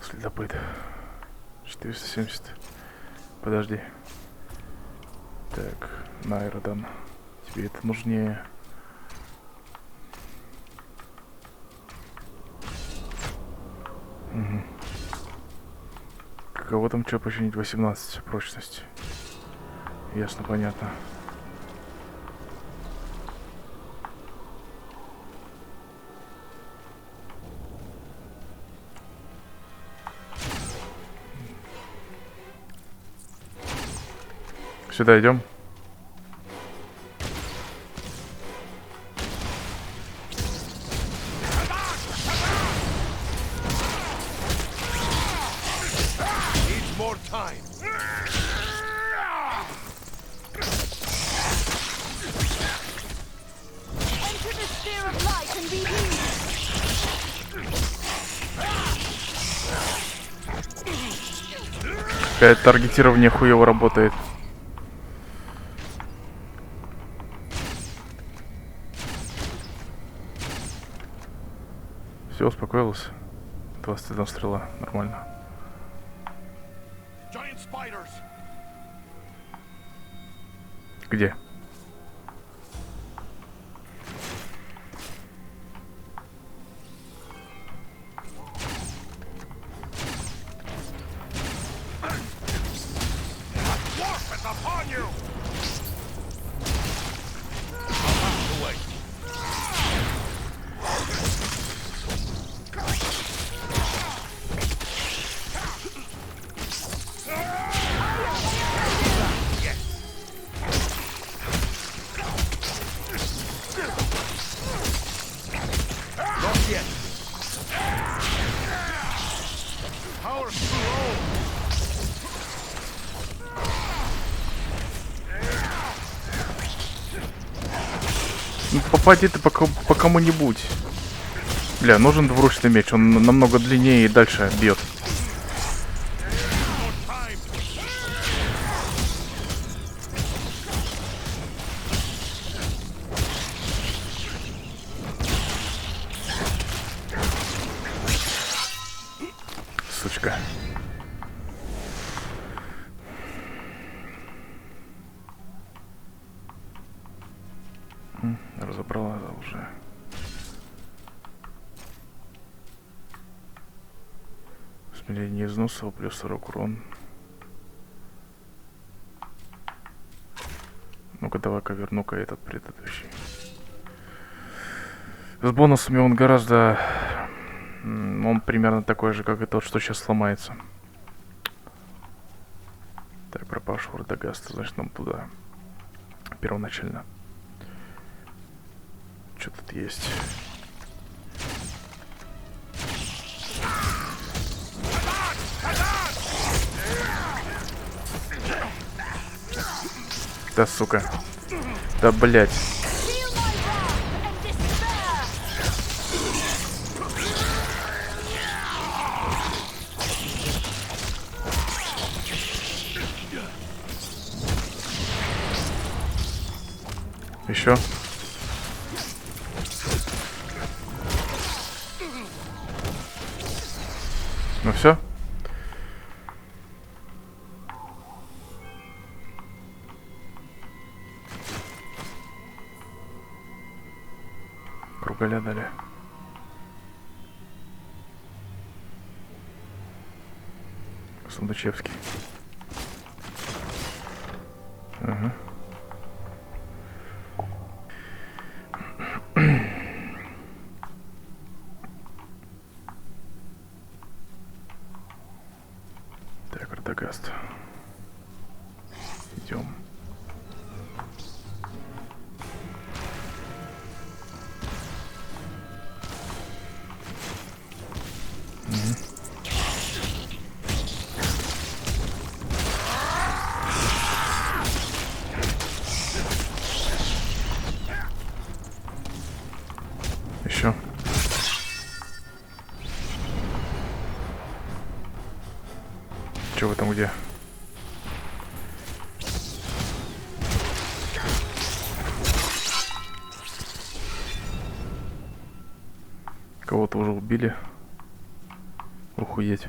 Следопыт. 470. Подожди. Так, на аэродан. Тебе это нужнее. Угу. Кого там что починить? 18 прочности. Ясно, понятно. Сюда идем. Какое таргетирование хуево работает. Все, успокоилась. 21 стрела, нормально. Giant spiders. Где? Dwarf is upon you! Ну, попади ты по кому-нибудь. Бля, нужен двуручный меч, он намного длиннее и дальше бьет. Сучка. Разобрала уже. Смирение износа, плюс 40 урон. Ну-ка, давай-ка верну-ка этот предыдущий. С бонусами он гораздо... Он примерно такой же, как и тот, что сейчас сломается. Так, пропавший Урдагаст, значит, нам туда. Первоначально. Что тут есть? Да, сука. Да, блять. Еще. Ну все. Кругаля дали. Сундучевский. Ага. Так, Артагаст. Идем. Еще. Че вы там где? Кого-то уже убили. Охуеть.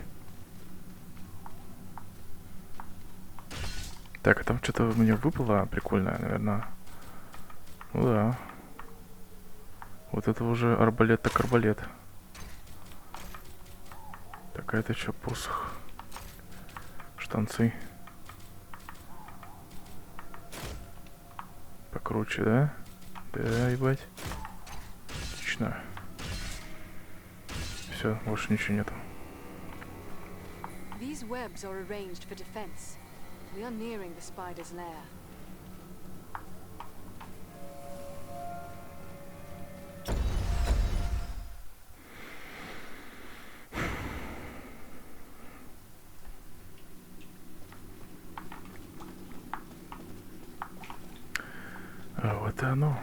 Так, а там что-то мне выпало прикольное, наверное. Ну да. Вот это уже арбалет так арбалет. Так, а это что, посох? Штанцы. Покруче, да? Да, ебать. Отлично. Все, больше ничего нету. These webs are arranged for defense. We are nearing the spider's lair. А вот и оно.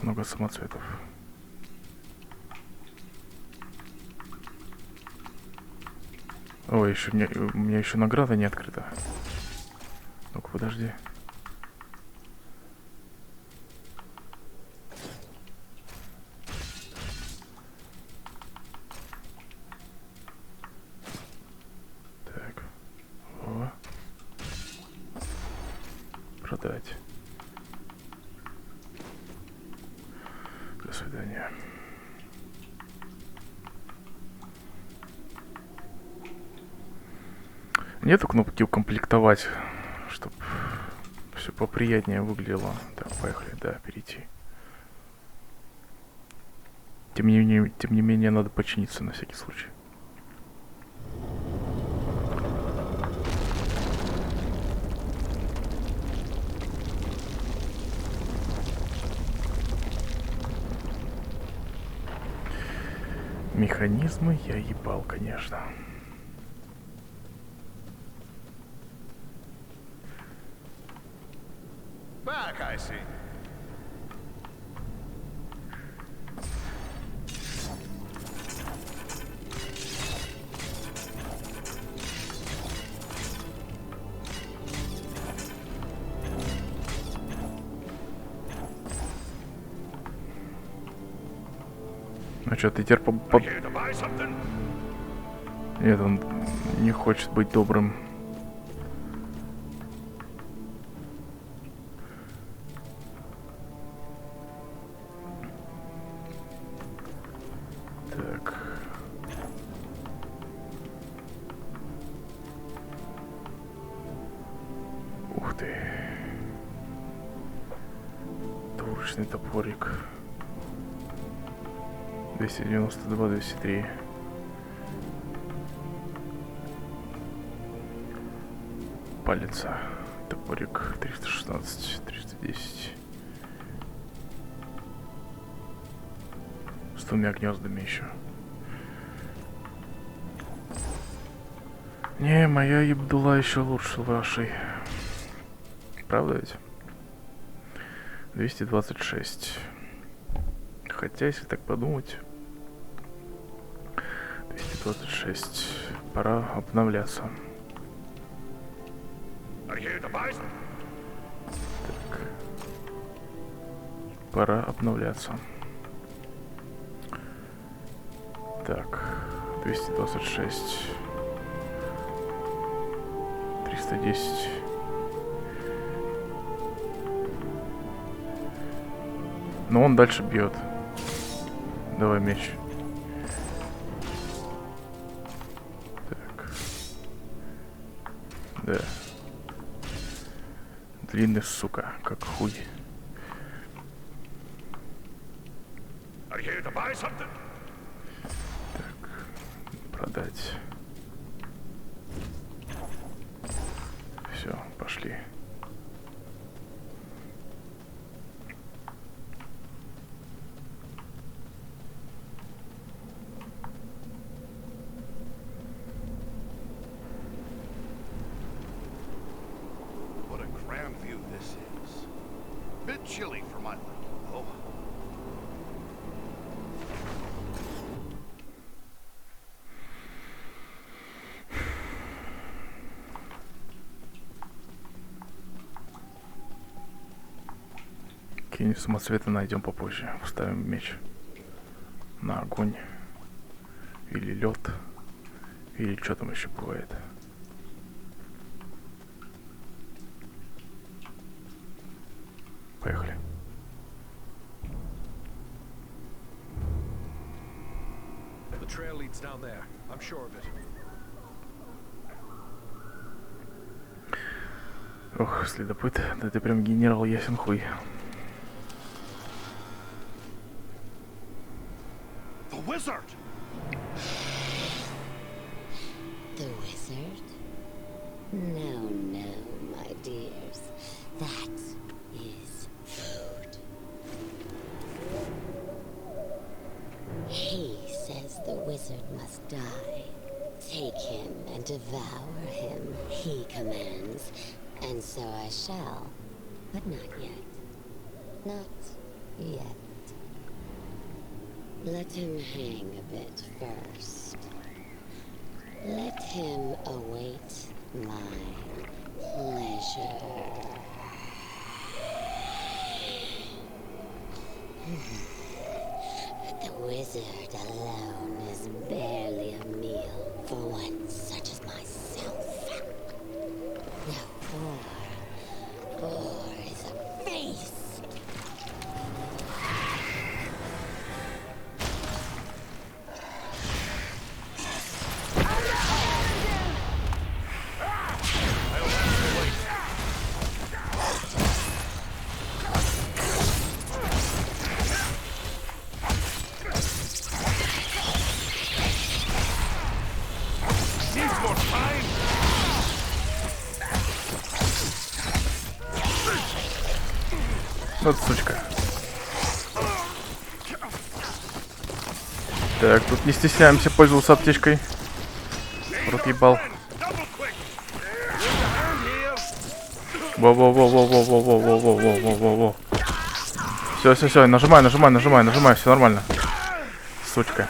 много самоцветов. Ой, еще у меня еще награда не открыта. Ну-ка, подожди. Так. О. Продать. До свидания. Нету кнопки укомплектовать, чтобы все поприятнее выглядело. Так, поехали, да, перейти. Тем не менее, надо починиться на всякий случай. Механизмы я ебал, конечно. Back, I see. Ну что, ты теперь Here to buy something? Нет, он не хочет быть добрым. Так. Ух ты. Двуручный топорик. 292, 203. Палица. Топорик 316, 310. С двумя гнездами еще. Не, моя ебдула еще лучше вашей. Правда ведь? 226. Хотя, если так подумать, 226. Пора обновляться. Так. Пора обновляться. Так. 226. 310. Но он дальше бьет. Давай меч. Так. Да. Длинный, сука, как хуй. Так. Продать. Все, пошли. What a grand view this is. Bit chilly for my liking, though. Какие-нибудь самоцветы найдем попозже. Вставим меч на огонь. Или лед. Или что там еще бывает. Поехали. The trail leads down there. I'm sure of it. Ох, следопыт, да ты прям генерал ясен хуй. The wizard! The wizard? No, no, my dears. That is food. He says the wizard must die. Take him and devour him, he commands. And so I shall. But not yet. Not yet. Let him hang a bit first. Let him await my pleasure. The wizard alone is barely a meal for one such as myself. Now, four is a feast. Вот сучка. Так, тут не стесняемся пользоваться аптечкой. Рот ебал. Во-во-во-во-во-во-во-во-во-во-во-во-во. Все, нажимай, все нормально. Сучка.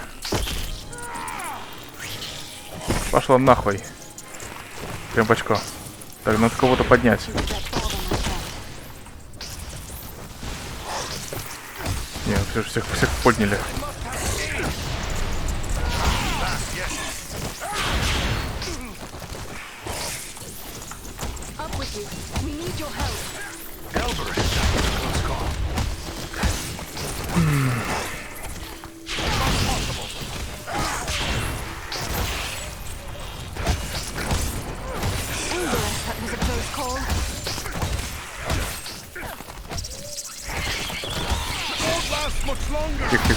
Пошла нахуй. Прям в очко. Так, надо кого-то поднять. Не, всех подняли.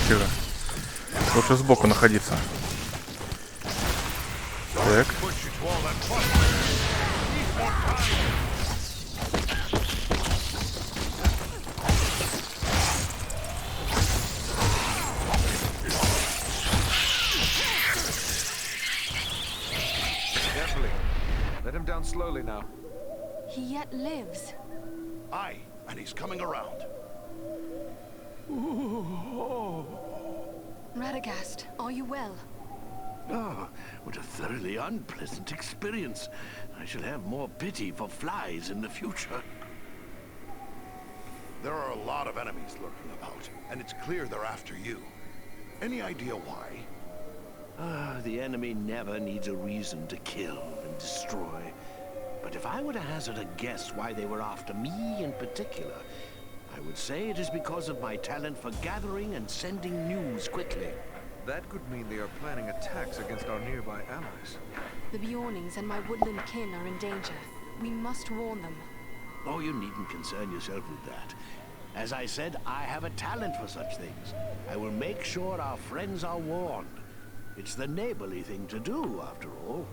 Тихо. Лучше сбоку находиться. Так. Carefully. Let him down slowly now. He yet lives. Aye, and he's coming around. Radagast, are you well? Oh, what a thoroughly unpleasant experience. I shall have more pity for flies in the future. There are a lot of enemies lurking about, and it's clear they're after you. Any idea why? The enemy never needs a reason to kill and destroy. But if I were to hazard a guess why they were after me in particular, I would say it is because of my talent for gathering and sending news quickly. That could mean they are planning attacks against our nearby allies. The Bjornings and my woodland kin are in danger. We must warn them. Oh, you needn't concern yourself with that. As I said, I have a talent for such things. I will make sure our friends are warned. It's the neighborly thing to do, after all.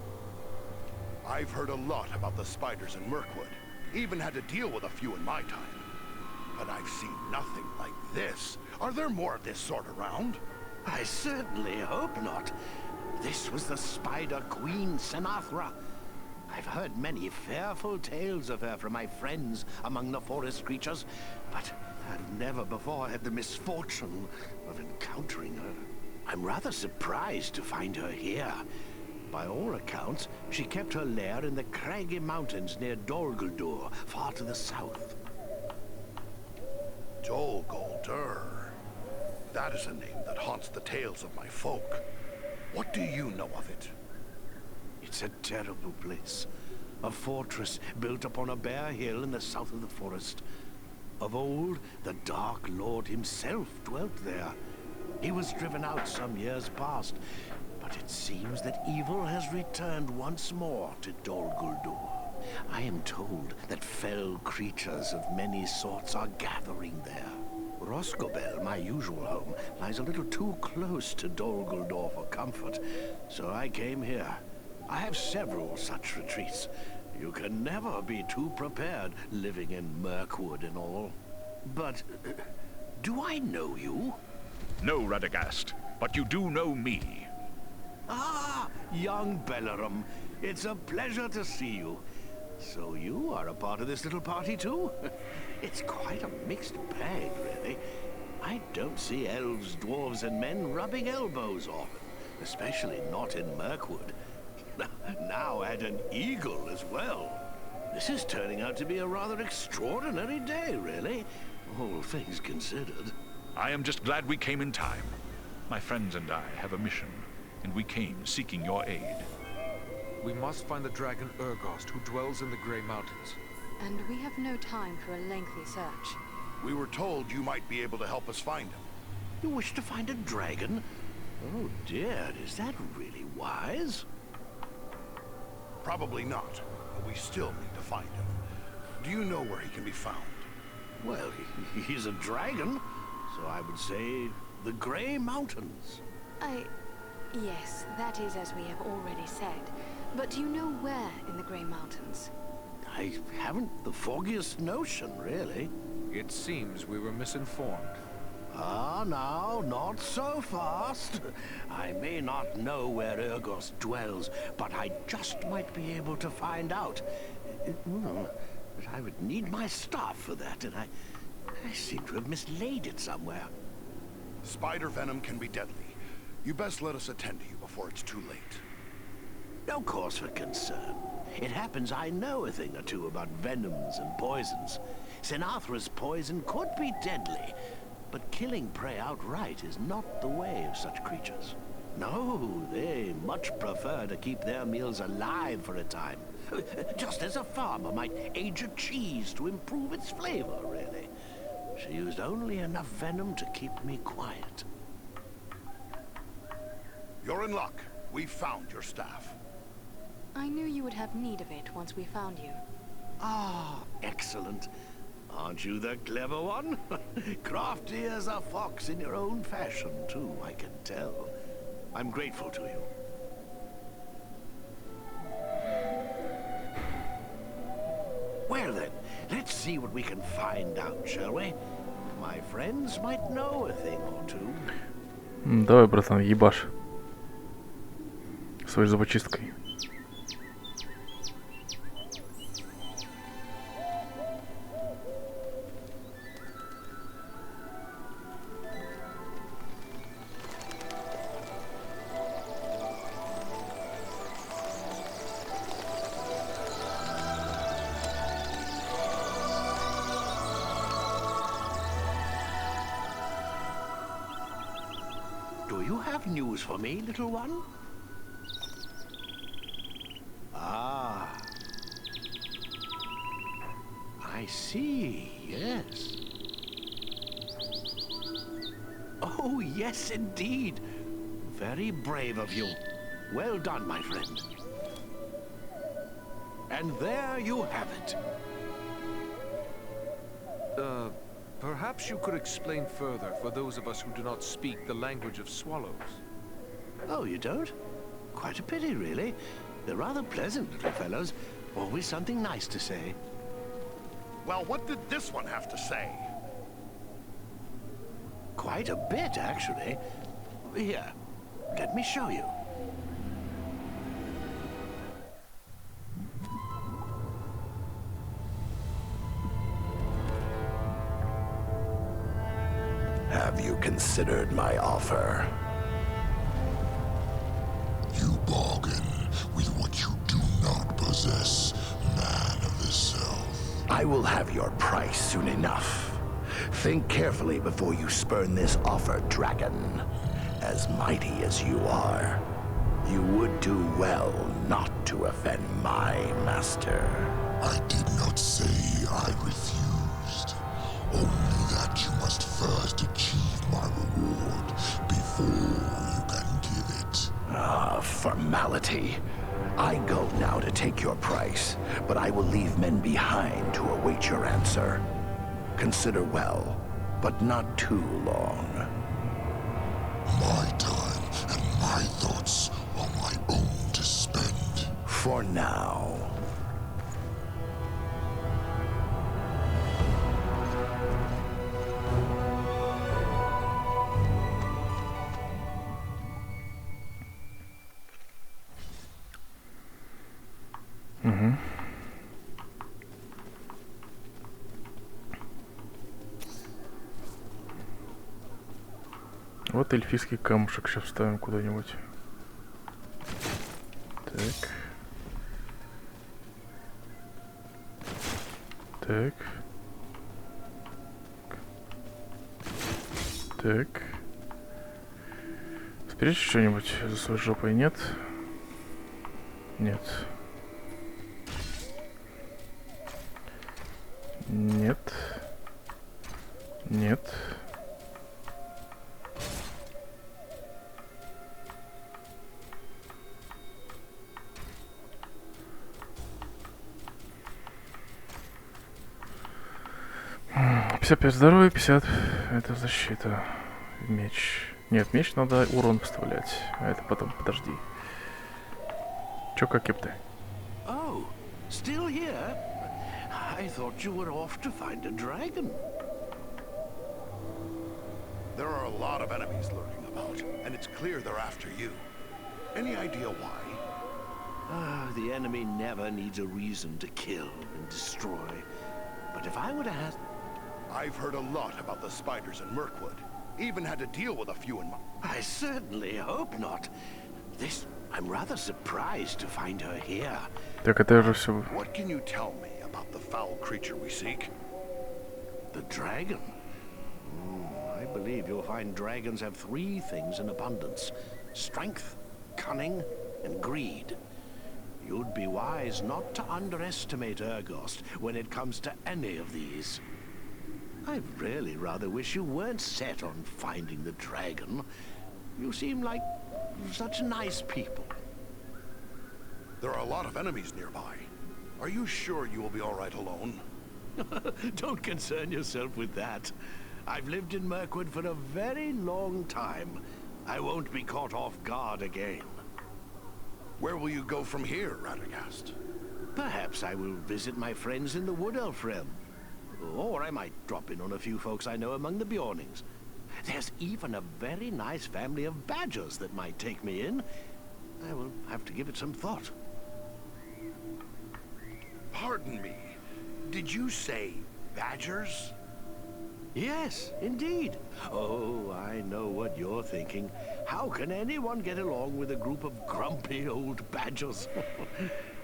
I've heard a lot about the spiders in Mirkwood. Even had to deal with a few in my time. But I've seen nothing like this. Are there more of this sort around? I certainly hope not. This was the Spider Queen Senathra. I've heard many fearful tales of her from my friends among the forest creatures, but I've never before had the misfortune of encountering her. I'm rather surprised to find her here. By all accounts, she kept her lair in the craggy mountains near Dol Guldur, far to the south. Dol Guldur. That is a name that haunts the tales of my folk. What do you know of it? It's a terrible place. A fortress built upon a bare hill in the south of the forest. Of old, the Dark Lord himself dwelt there. He was driven out some years past, but it seems that evil has returned once more to Dol Guldur. I am told that fell creatures of many sorts are gathering there. Roscobel, my usual home, lies a little too close to Dol Guldur for comfort, so I came here. I have several such retreats. You can never be too prepared, living in Mirkwood and all. But, do I know you? No, Radagast, but you do know me. Ah, young Bellerum. It's a pleasure to see you. So you are a part of this little party too? It's quite a mixed bag, really. I don't see elves, dwarves, and men rubbing elbows often, especially not in Mirkwood. Now add an eagle as well. This is turning out to be a rather extraordinary day, really, all things considered. I am just glad we came in time. My friends and I have a mission, and we came seeking your aid. We must find the dragon Urgost, who dwells in the Grey Mountains. And we have no time for a lengthy search. We were told you might be able to help us find him. You wish to find a dragon? Oh dear, is that really wise? Probably not, but we still need to find him. Do you know where he can be found? Well, he's a dragon, so I would say the Grey Mountains. Yes, that is as we have already said. But do you know where in the Grey Mountains? I haven't the foggiest notion, really. It seems we were misinformed. Ah, now, not so fast. I may not know where Urgost dwells, but I just might be able to find out. But I would need my staff for that, and I seem to have mislaid it somewhere. Spider venom can be deadly. You best let us attend to you before it's too late. No cause for concern. It happens I know a thing or two about venoms and poisons. Sinathra's poison could be deadly, but killing prey outright is not the way of such creatures. No, they much prefer to keep their meals alive for a time. Just as a farmer might age a cheese to improve its flavor, really. She used only enough venom to keep me quiet. You're in luck. We found your staff. I knew you would have need of it once we found you. Ah, excellent. Aren't you the clever one? Crafty as a fox in your own fashion, too, I can tell. I'm grateful to you. Well then, let's see what we can find out, shall we? My friends might know a thing or two. Давай, братан, ебашь. Своей зубочисткой. Do you have news for me, little one? Ah. I see, yes. Oh, yes, indeed. Very brave of you. Well done, my friend. And there you have it. Perhaps you could explain further for those of us who do not speak the language of swallows. Oh, you don't? Quite a pity, really. They're rather pleasant little fellows. Always something nice to say. Well, what did this one have to say? Quite a bit, actually. Here, let me show you. Have you considered my offer? You bargain with what you do not possess, man of the South. I will have your price soon enough. Think carefully before you spurn this offer, dragon. As mighty as you are, you would do well not to offend my master. I did not say I refused. Only that you must first achieve my reward before you can give it. Ah, formality. I go now to take your price, but I will leave men behind to await your answer. Consider well, but not too long. My time and my thoughts are my own to spend. For now. Вот эльфийский камушек сейчас вставим куда-нибудь. Так. Так. Так. Спрячь что-нибудь за своей жопой, нет? Нет. Нет. Нет. М, 55 здоровья, 50 это защита. Меч. Нет, меч надо урон вставлять. А это потом, подожди. Чё, как кепты? Oh, still here? I thought you were off to find a dragon. There are a lot of enemies lurking about, and it's clear they're after you. Any idea why? The enemy never needs a reason to kill and destroy. But if I were to ask... I've heard a lot about the spiders in Mirkwood. Even had to deal with a few in my... I certainly hope not. I'm rather surprised to find her here. Так, это же все. What can you tell me about the foul creature we seek? The dragon? I believe you'll find dragons have 3 things in abundance. Strength, cunning, and greed. You'd be wise not to underestimate Urgost when it comes to any of these. I really rather wish you weren't set on finding the dragon. You seem like such nice people. There are a lot of enemies nearby. Are you sure you will be all right alone? Don't concern yourself with that. I've lived in Mirkwood for a very long time. I won't be caught off guard again. Where will you go from here, Radagast? Perhaps I will visit my friends in the Wood Elf realm. Or I might drop in on a few folks I know among the Bjornings. There's even a very nice family of badgers that might take me in. I will have to give it some thought. Pardon me. Did you say badgers? Yes, indeed. Oh, I know what you're thinking. How can anyone get along with a group of grumpy old badgers?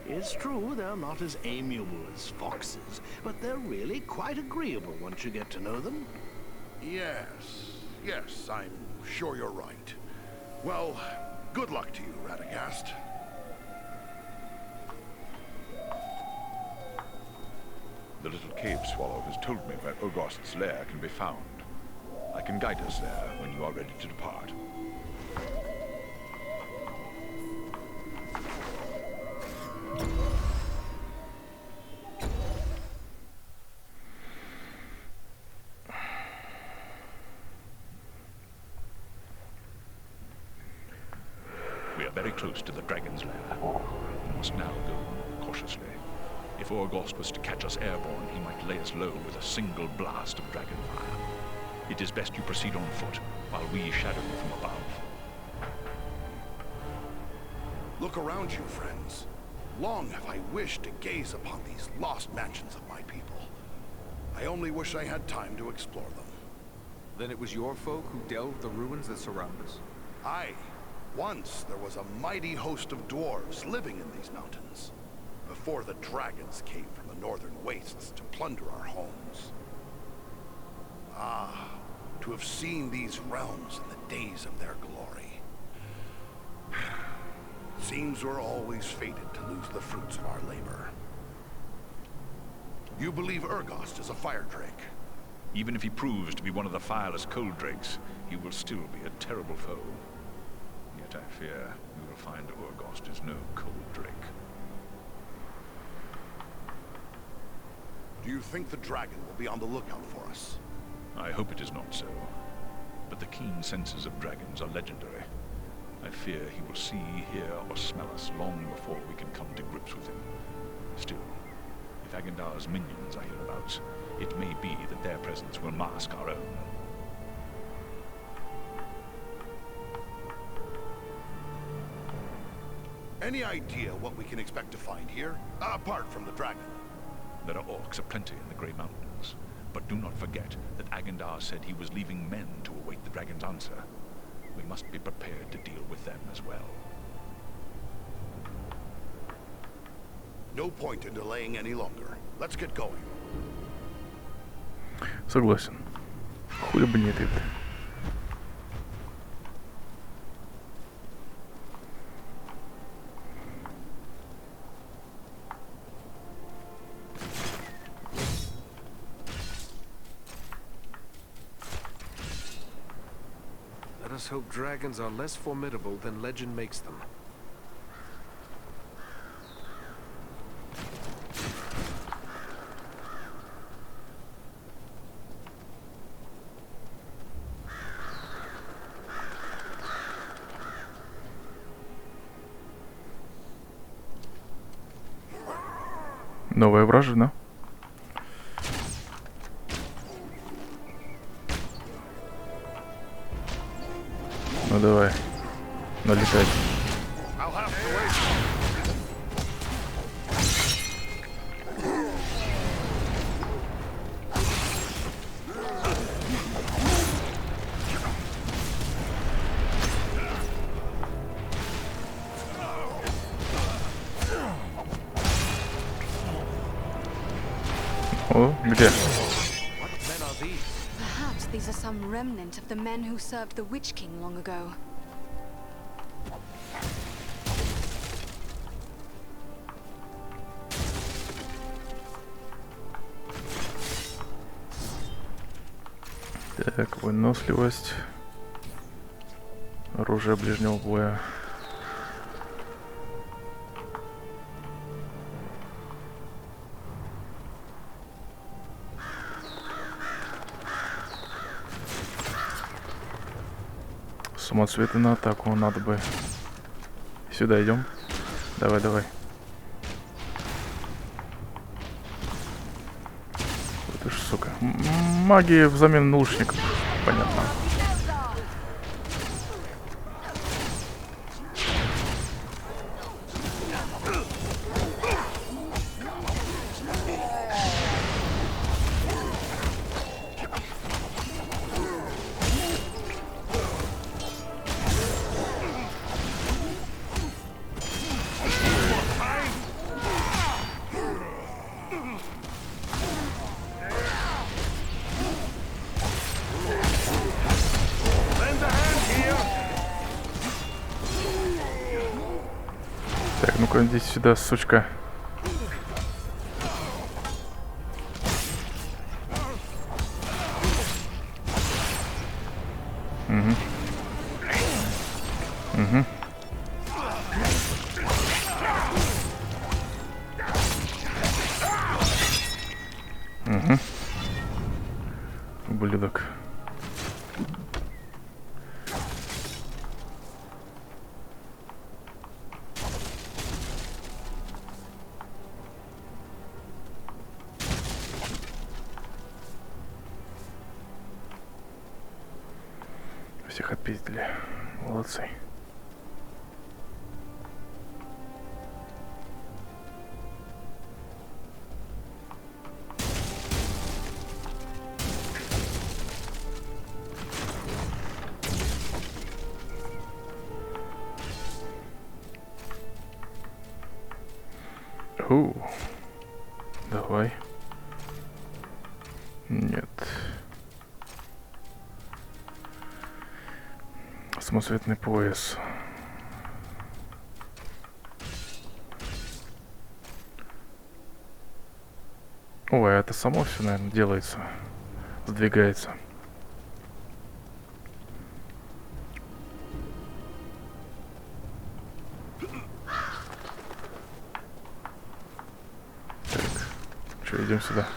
It's true, they're not as amiable as foxes, but they're really quite agreeable once you get to know them. Yes, I'm sure you're right. Well, good luck to you, Radagast. The little cave swallow has told me where Urgost's lair can be found. I can guide us there when you are ready to depart. We are very close to the dragon's lair. We must now go cautiously. If Urgost was to catch us airborne, he might lay us low with a single blast of dragon fire. It is best you proceed on foot, while we shadow you from above. Look around you, friends. Long have I wished to gaze upon these lost mansions of my people. I only wish I had time to explore them. Then it was your folk who delved the ruins that surround us? Aye. Once there was a mighty host of dwarves living in these mountains, before the dragons came from the northern wastes to plunder our homes. Ah, to have seen these realms in the days of their glory. Seems we're always fated to lose the fruits of our labor. You believe Urgost is a fire drake? Even if he proves to be one of the fireless cold drakes, he will still be a terrible foe. Yet I fear we will find Urgost is no cold drake. Do you think the dragon will be on the lookout for us? I hope it is not so. But the keen senses of dragons are legendary. I fear he will see, hear, or smell us long before we can come to grips with him. Still, if Agendar's minions are hereabouts, it may be that their presence will mask our own. Any idea what we can expect to find here, apart from the dragon? There are orcs aplenty in the Grey Mountains, but do not forget that Agendar said he was leaving men to await the dragon's answer. we must be prepared to deal with them as well. No point in delaying any longer. Let's get going. Согласен. Хуй бы не ты. Let us hope dragons are less formidable than legend makes them. Новая вражина. Ну давай, налетай. О, где? Perhaps these are some remnant of the men who served the Witch King long ago. Так, выносливость. Оружие ближнего боя. Самоцветы на атаку надо бы. Сюда идем. Давай, давай. Вот ты ж, сука. Магия взамен наушников. Понятно. Так, ну-ка иди сюда, сучка. Угу. Угу. Угу. Ублюдок. Всех отпиздили. Молодцы. Давай. Нет. Самоцветный пояс. Ой, это само все, наверное, делается. Сдвигается. Так, что, идем сюда.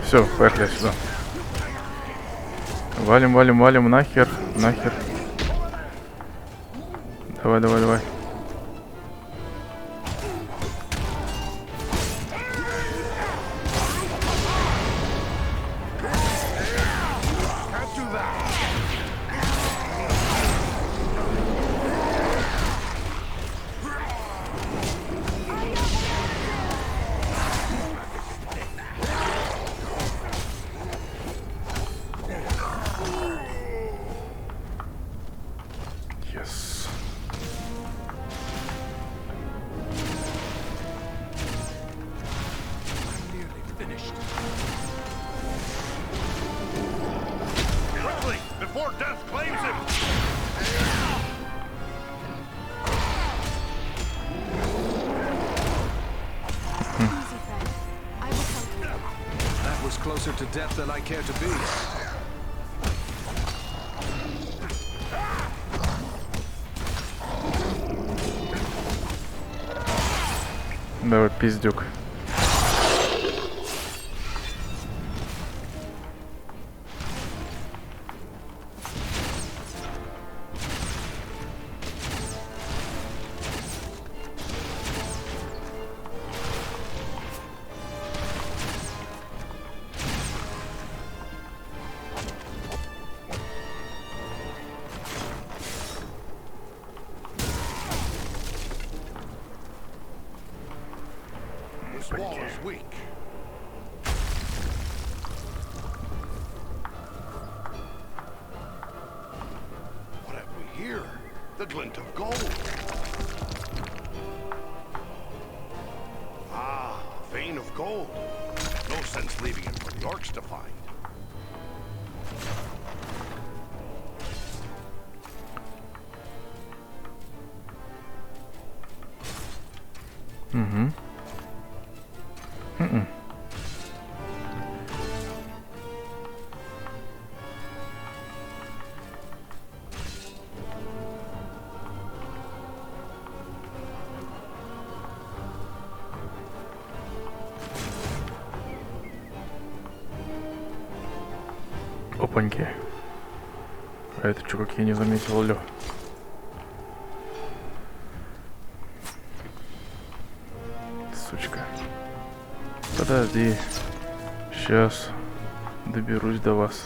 Все, поехали сюда. Валим, валим, валим, нахер, нахер. Давай, давай, давай. Yes. Quickly, before death claims him! Easy, friend. I will come. That was closer to death than I care to be. Давай, пиздюк. This wall is weak. What have we here? The glint of gold. Ah, a vein of gold. No sense leaving it for the orcs to find. Угу. Опаньки. А это что, как я не заметил, алло. Сучка. Подожди. Сейчас доберусь до вас.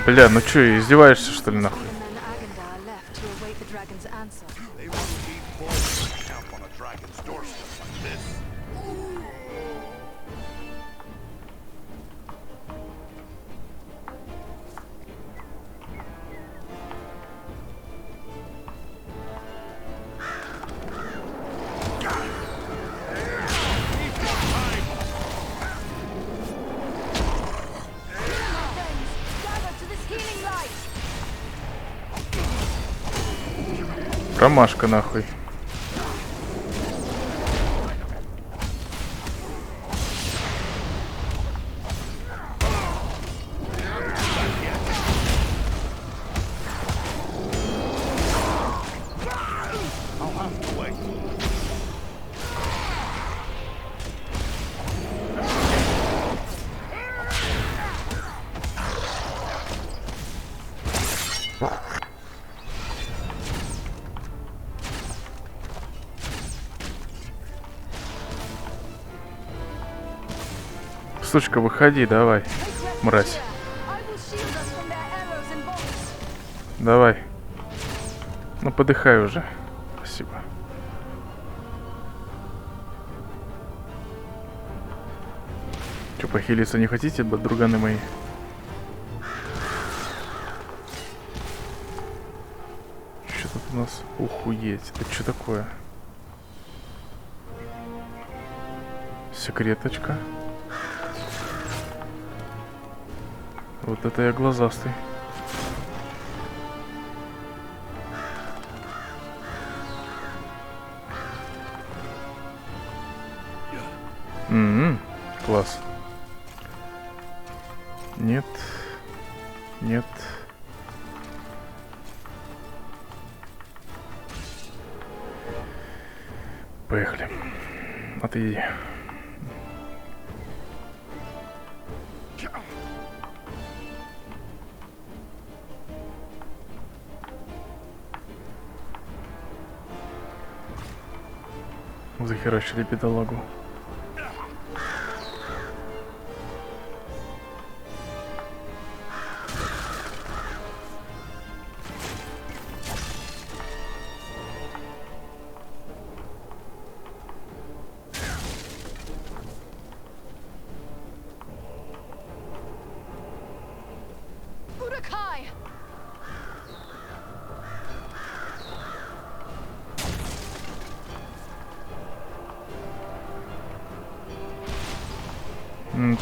Бля, ну чё, издеваешься, что ли, нахуй? They wouldn't keep forward to camp on a dragon's doorstep like this. Промашка, нахуй. Сучка, выходи, давай, мразь. Давай. Ну, подыхай уже. Спасибо. Че, похилиться не хотите, друганы мои? Что тут у нас? Ухуеть. Это что такое? Секреточка. Вот это я глазастый. Класс. Нет. Нет. Поехали. Отойди. Захерачили бедолагу.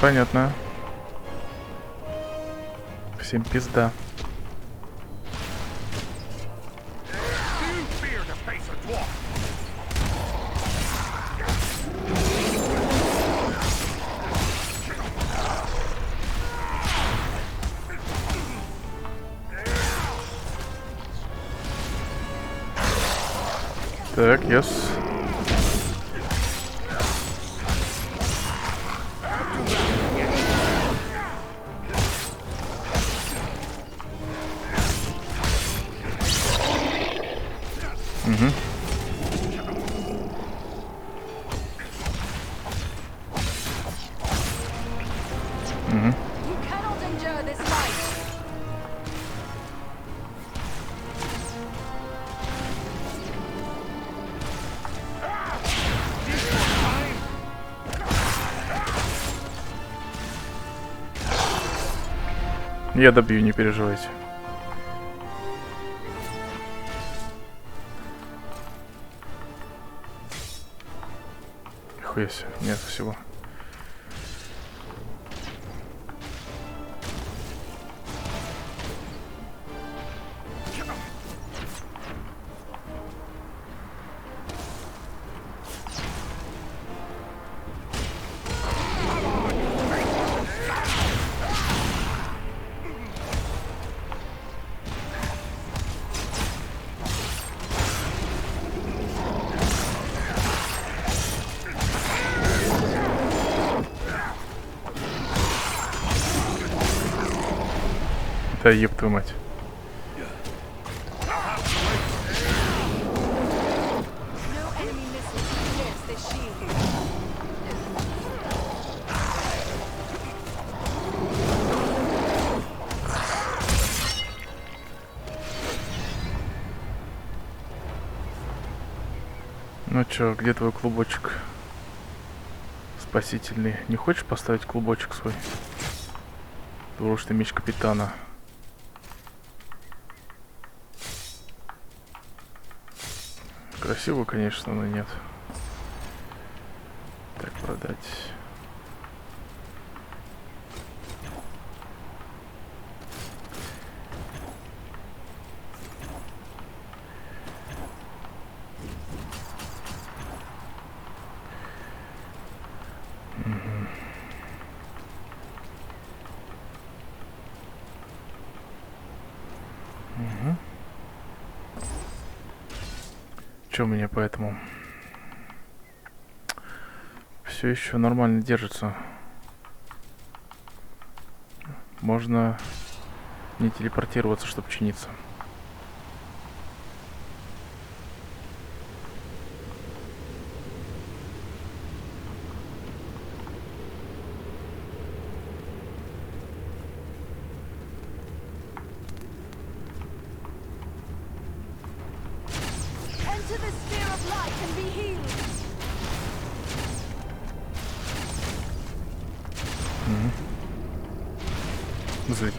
Понятно. Всем пизда. Так, yes. Я добью, не переживайте. Хуя себе, нет всего. Да еб твою мать. Ну чё, где твой клубочек спасительный? Не хочешь поставить клубочек свой? Двуручный меч капитана. Красиво, конечно, но нет. Так, продать. Что у меня поэтому? Все еще нормально держится. Можно не телепортироваться, чтобы чиниться.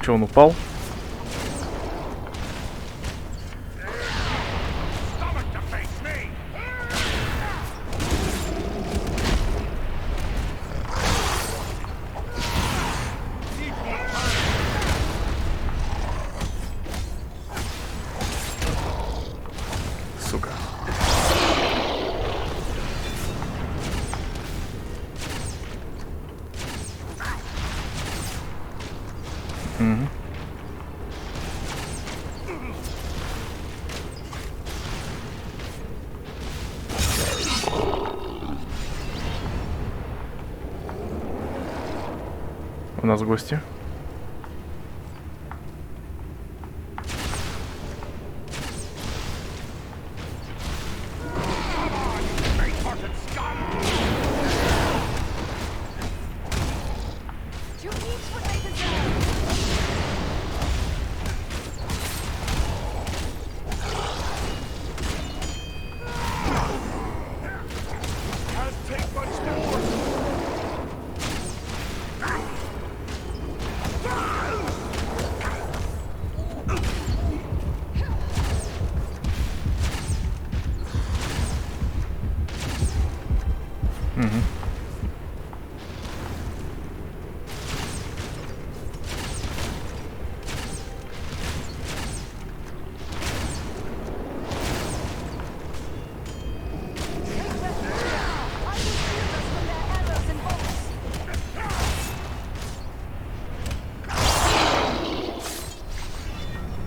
Что, он упал? Сука. У нас гости.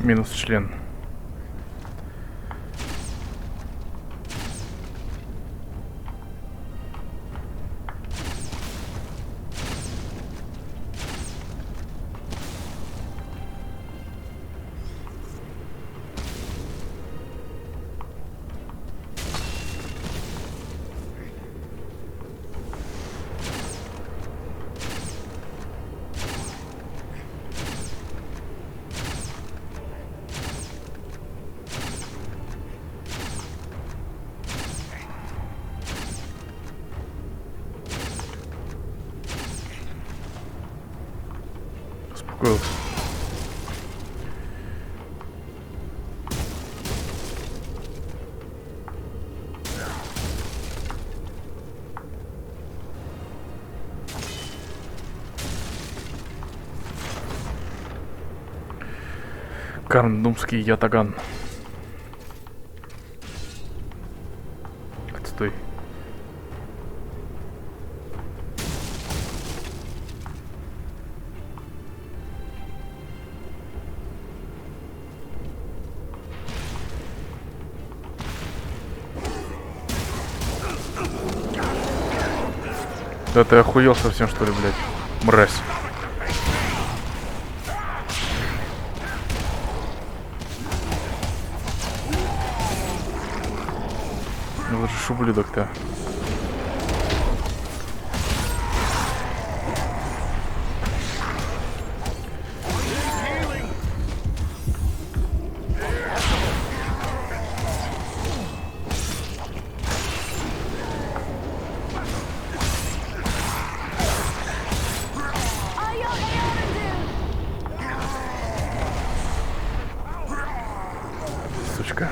Минус член. Успокоился. Карндумский ятаган. Отстой. Да ты охуел совсем, что ли, блядь? Мразь. Ну вот же ублюдок-то. Сучка.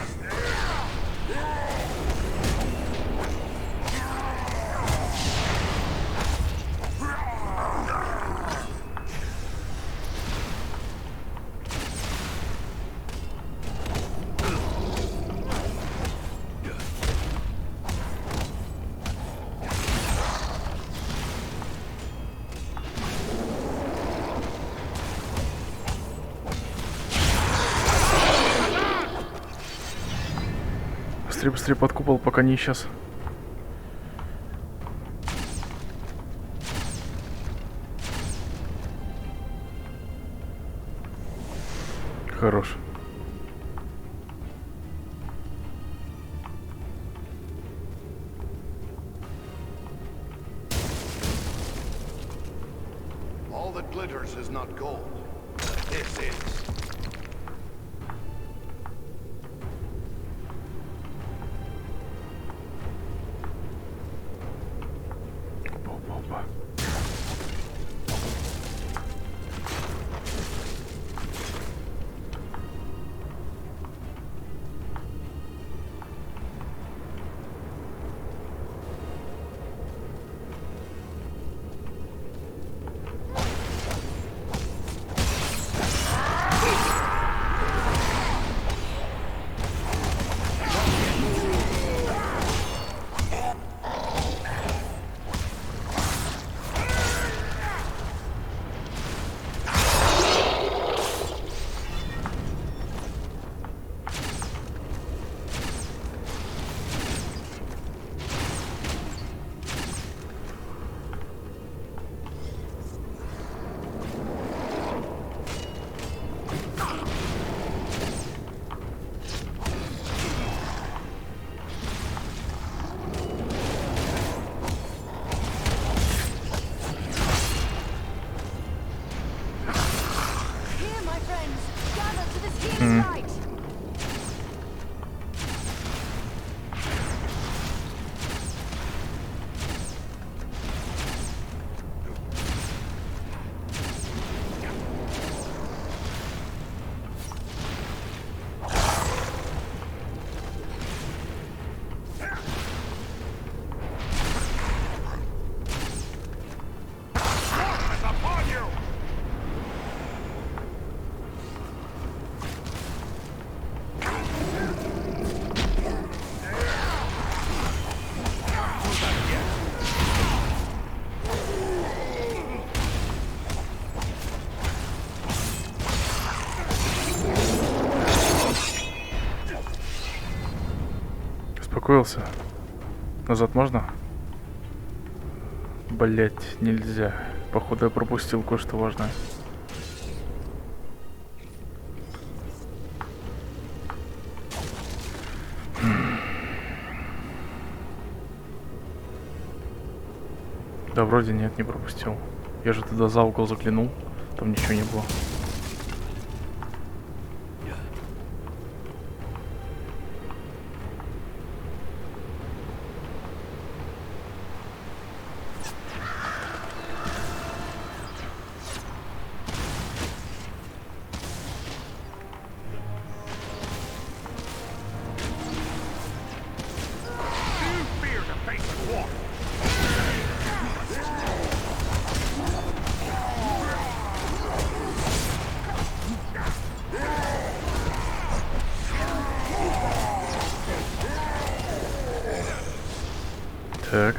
Быстрее, быстрее под купол, пока не исчез. Хорош. All that glitters is not gold. This is. Опа. Успокоился? Назад можно? Блять, нельзя. Походу я пропустил кое-что важное. Да вроде нет, не пропустил. Я же туда за угол заглянул, там ничего не было. Так.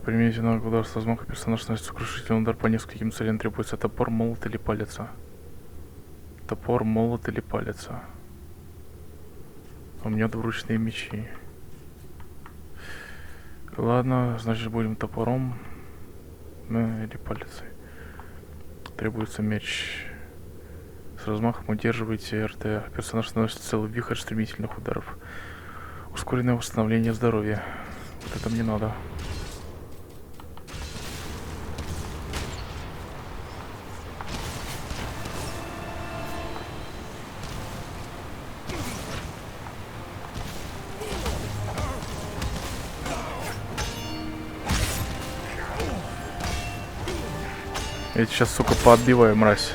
Примените навык удар с размаха, персонаж наносит сокрушительный удар по нескольким целям. Требуется топор, молот или палец. Топор, молот или палец. У меня двуручные мечи. Ладно, значит будем топором или палицей. Требуется меч. С размахом удерживайте РТ. Персонаж наносит целый вихрь стремительных ударов. Ускоренное восстановление здоровья. Вот это мне надо. Я сейчас, сука, поотбиваю, мразь.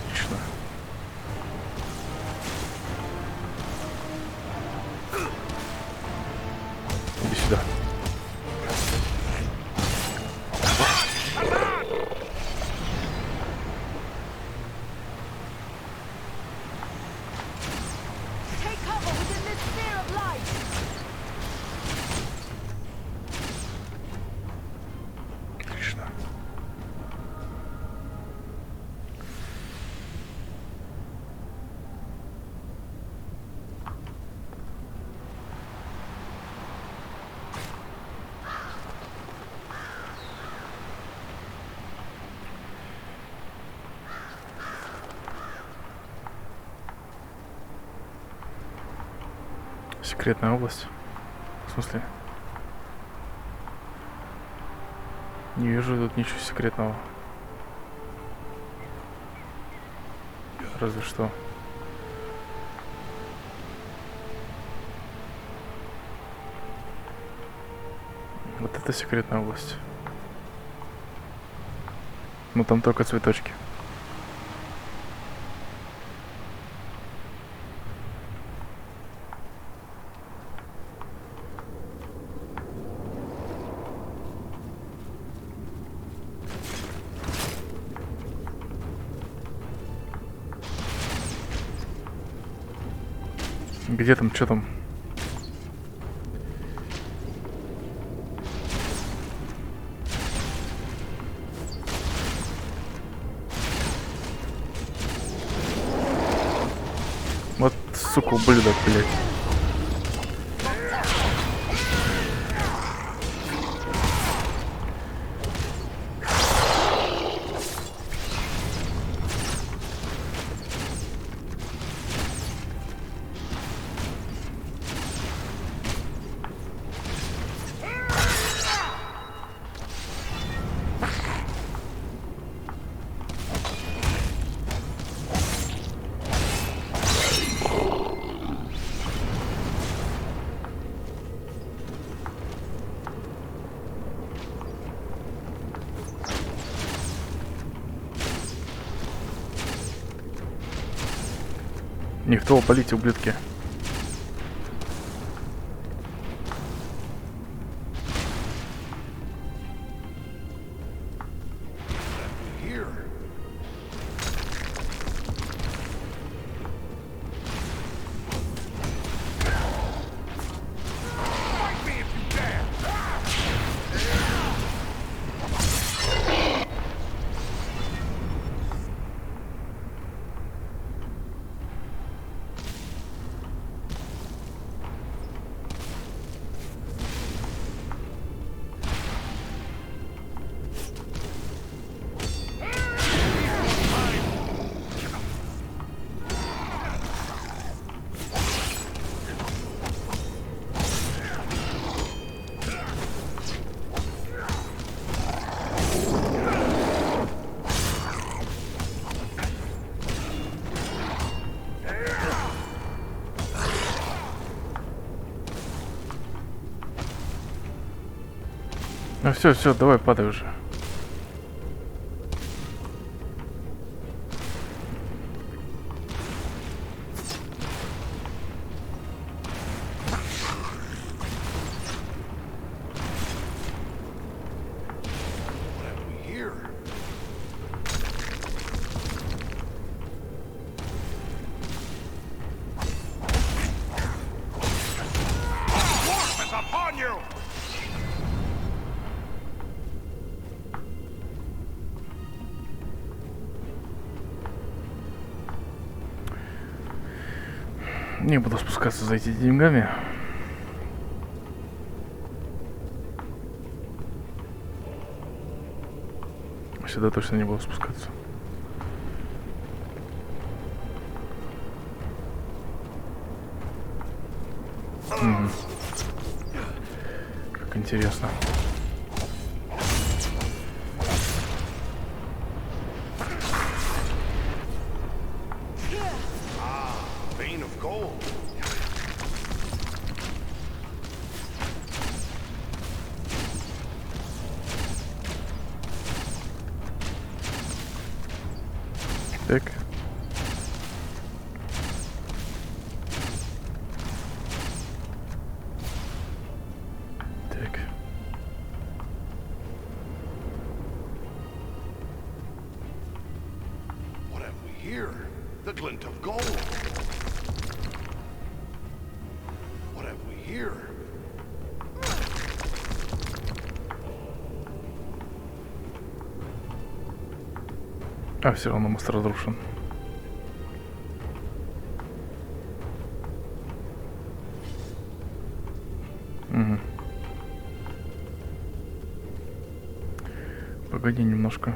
Отлично. Иди сюда. Секретная область? В смысле? Не вижу тут ничего секретного. Разве что. Вот это секретная область. Но там только цветочки. Где там, что там? Вот, сука, ублюдок, блядь. Никто, полите, ублюдки. Ну все, давай падай уже. Dwarf is upon you! Не буду спускаться за этими деньгами. Сюда точно не буду спускаться. Как интересно. Так. Так. What have we here? The glint of gold. What have we here? А, все равно мост разрушен. Угу. Погоди немножко.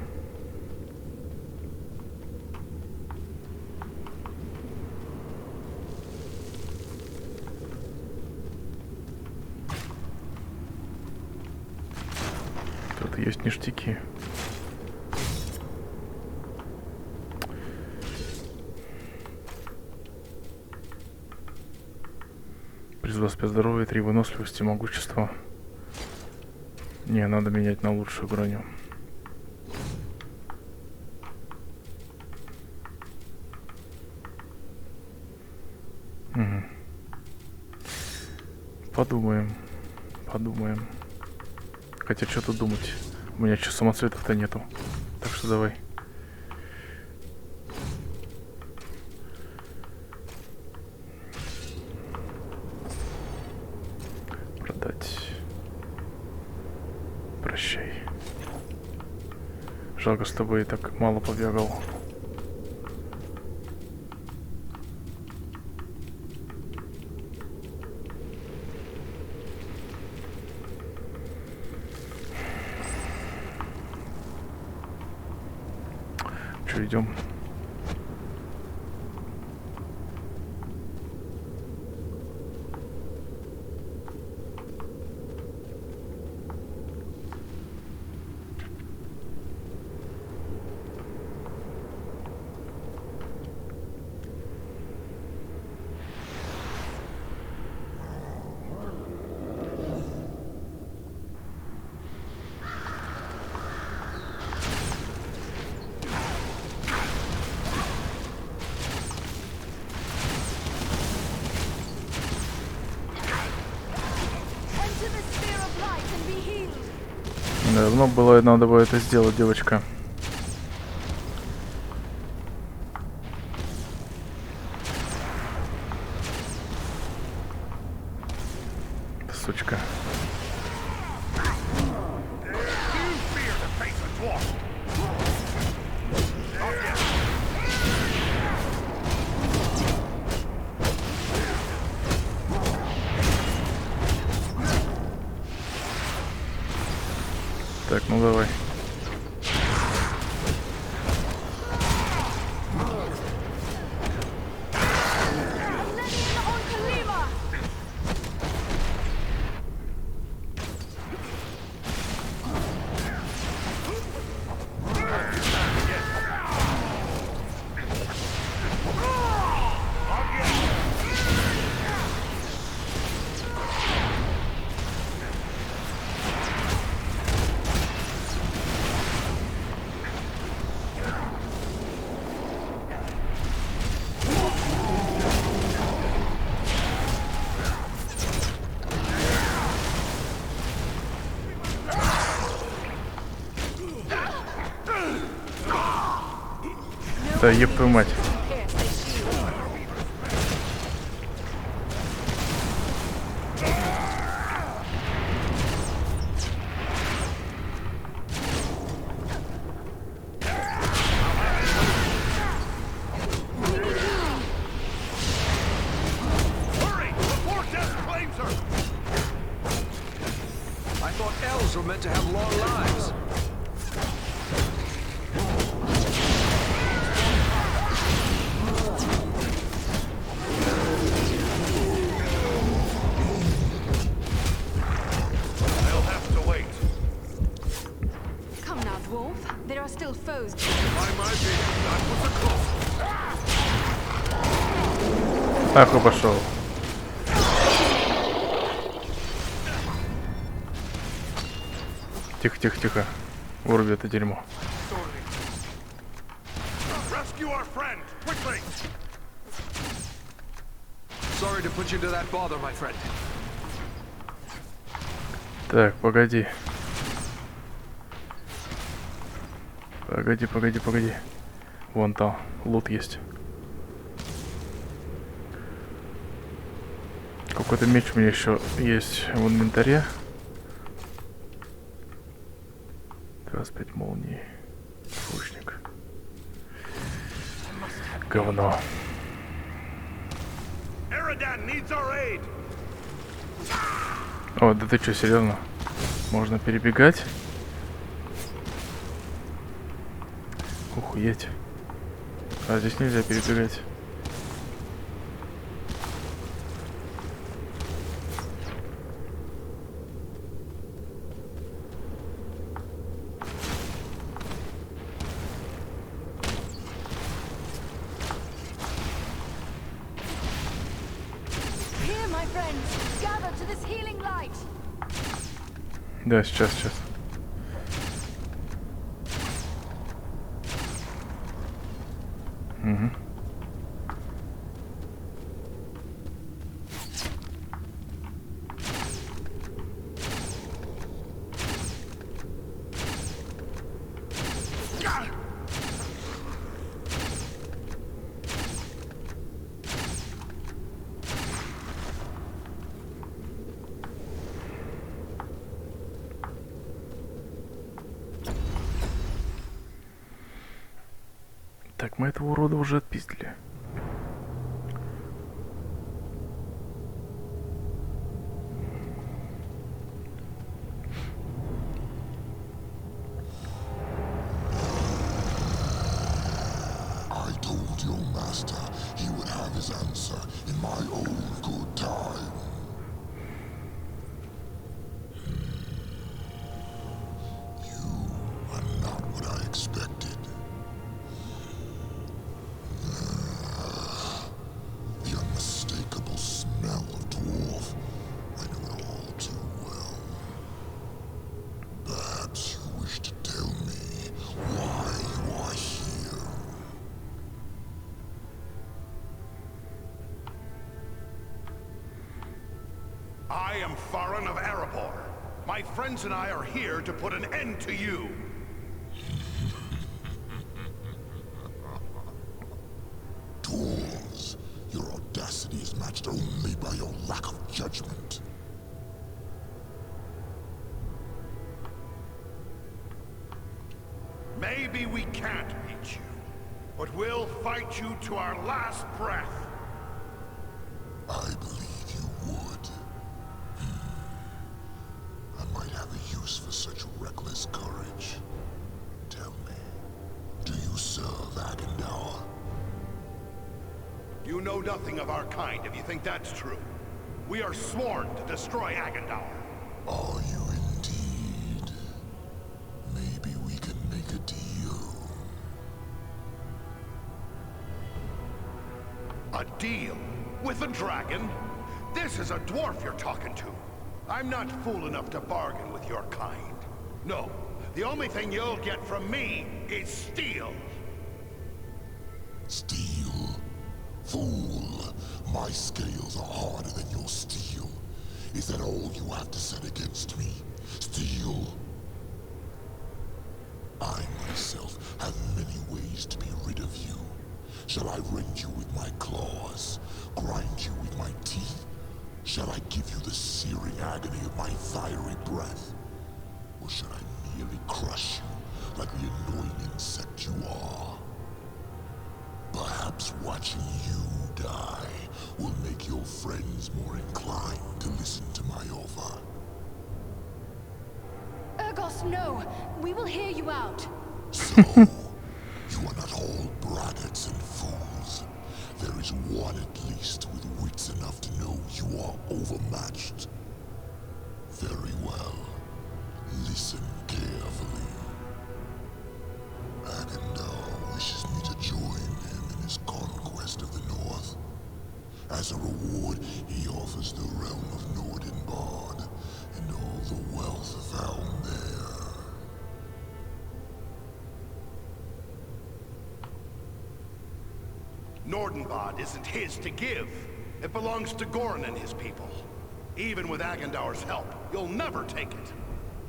Тут есть ништяки. Плюс 25 здоровья, 3 выносливости, могущества. Не, надо менять на лучшую броню. Угу. Подумаем. Хотя что тут думать? У меня еще самоцветов-то нету. Так что давай. Прощай. Жалко, с тобой так мало побегал. Че, идем? Давно было, надо было это сделать, девочка. Сучка. Так, ну давай. Да еб твою мать. I thought elves were meant to have long lives. They'll have to wait. Come now, Dwarf. There are still foes. By my being, that was a close. Ах, и пошел. Тихо, тихо, тихо. Выруби это дерьмо. Rescue our friend, quickly! Sorry to put you to that bother, my friend. Так, погоди. Погоди, погоди, погоди. Вон там лут есть. Какой-то меч у меня еще есть в инвентаре. 25 молний. Лучник. Говно. О, да ты что, серьезно? Можно перебегать? Охуеть. А здесь нельзя перебегать. Here, my friends, gather to this healing light. Да, сейчас, сейчас. Угу. Так, мы этого урода уже отпиздили. I told your master he would have his answer in my own good time. You are not what I expected. The unmistakable smell of Dwarf. I know it all too well. Perhaps you wish to tell me why you are here. I am Faran of Erebor. My friends and I are here to put an end to you. Dwarves, your audacity is matched only by your lack of judgment. Maybe we can't beat you, but we'll fight you to our last breath. I believe you would. I might have a use for such reckless courage. Tell me, do you serve Agendour? You know nothing of our kind if you think that's true. We are sworn to destroy Agendour. Are you indeed? Maybe we can make a deal. A deal? With a dragon? This is a dwarf you're talking to. I'm not fool enough to bargain with your kind. No, the only thing you'll get from me is steel. Steel? Fool, my scales are harder than your steel. Is that all you have to set against me? Steel? I myself have many ways to be rid of you. Shall I rend you with my claws? Grind you with my teeth? Shall I give you the searing agony of my fiery breath? Or shall I merely crush you like the annoying insect you are? Perhaps watching you die will make your friends more inclined to listen to my offer. Urgos, no! We will hear you out. So, you are not all braggarts and fools. There is one at least with wits enough to know you are overmatched. Very well. Listen carefully. Agendour wishes me to join him in his conquest of the North. As a reward, he offers the realm of Nordenbard and all the wealth found there. Nordenbad isn't his to give. It belongs to Goran and his people. Even with Agendaur's help, you'll never take it.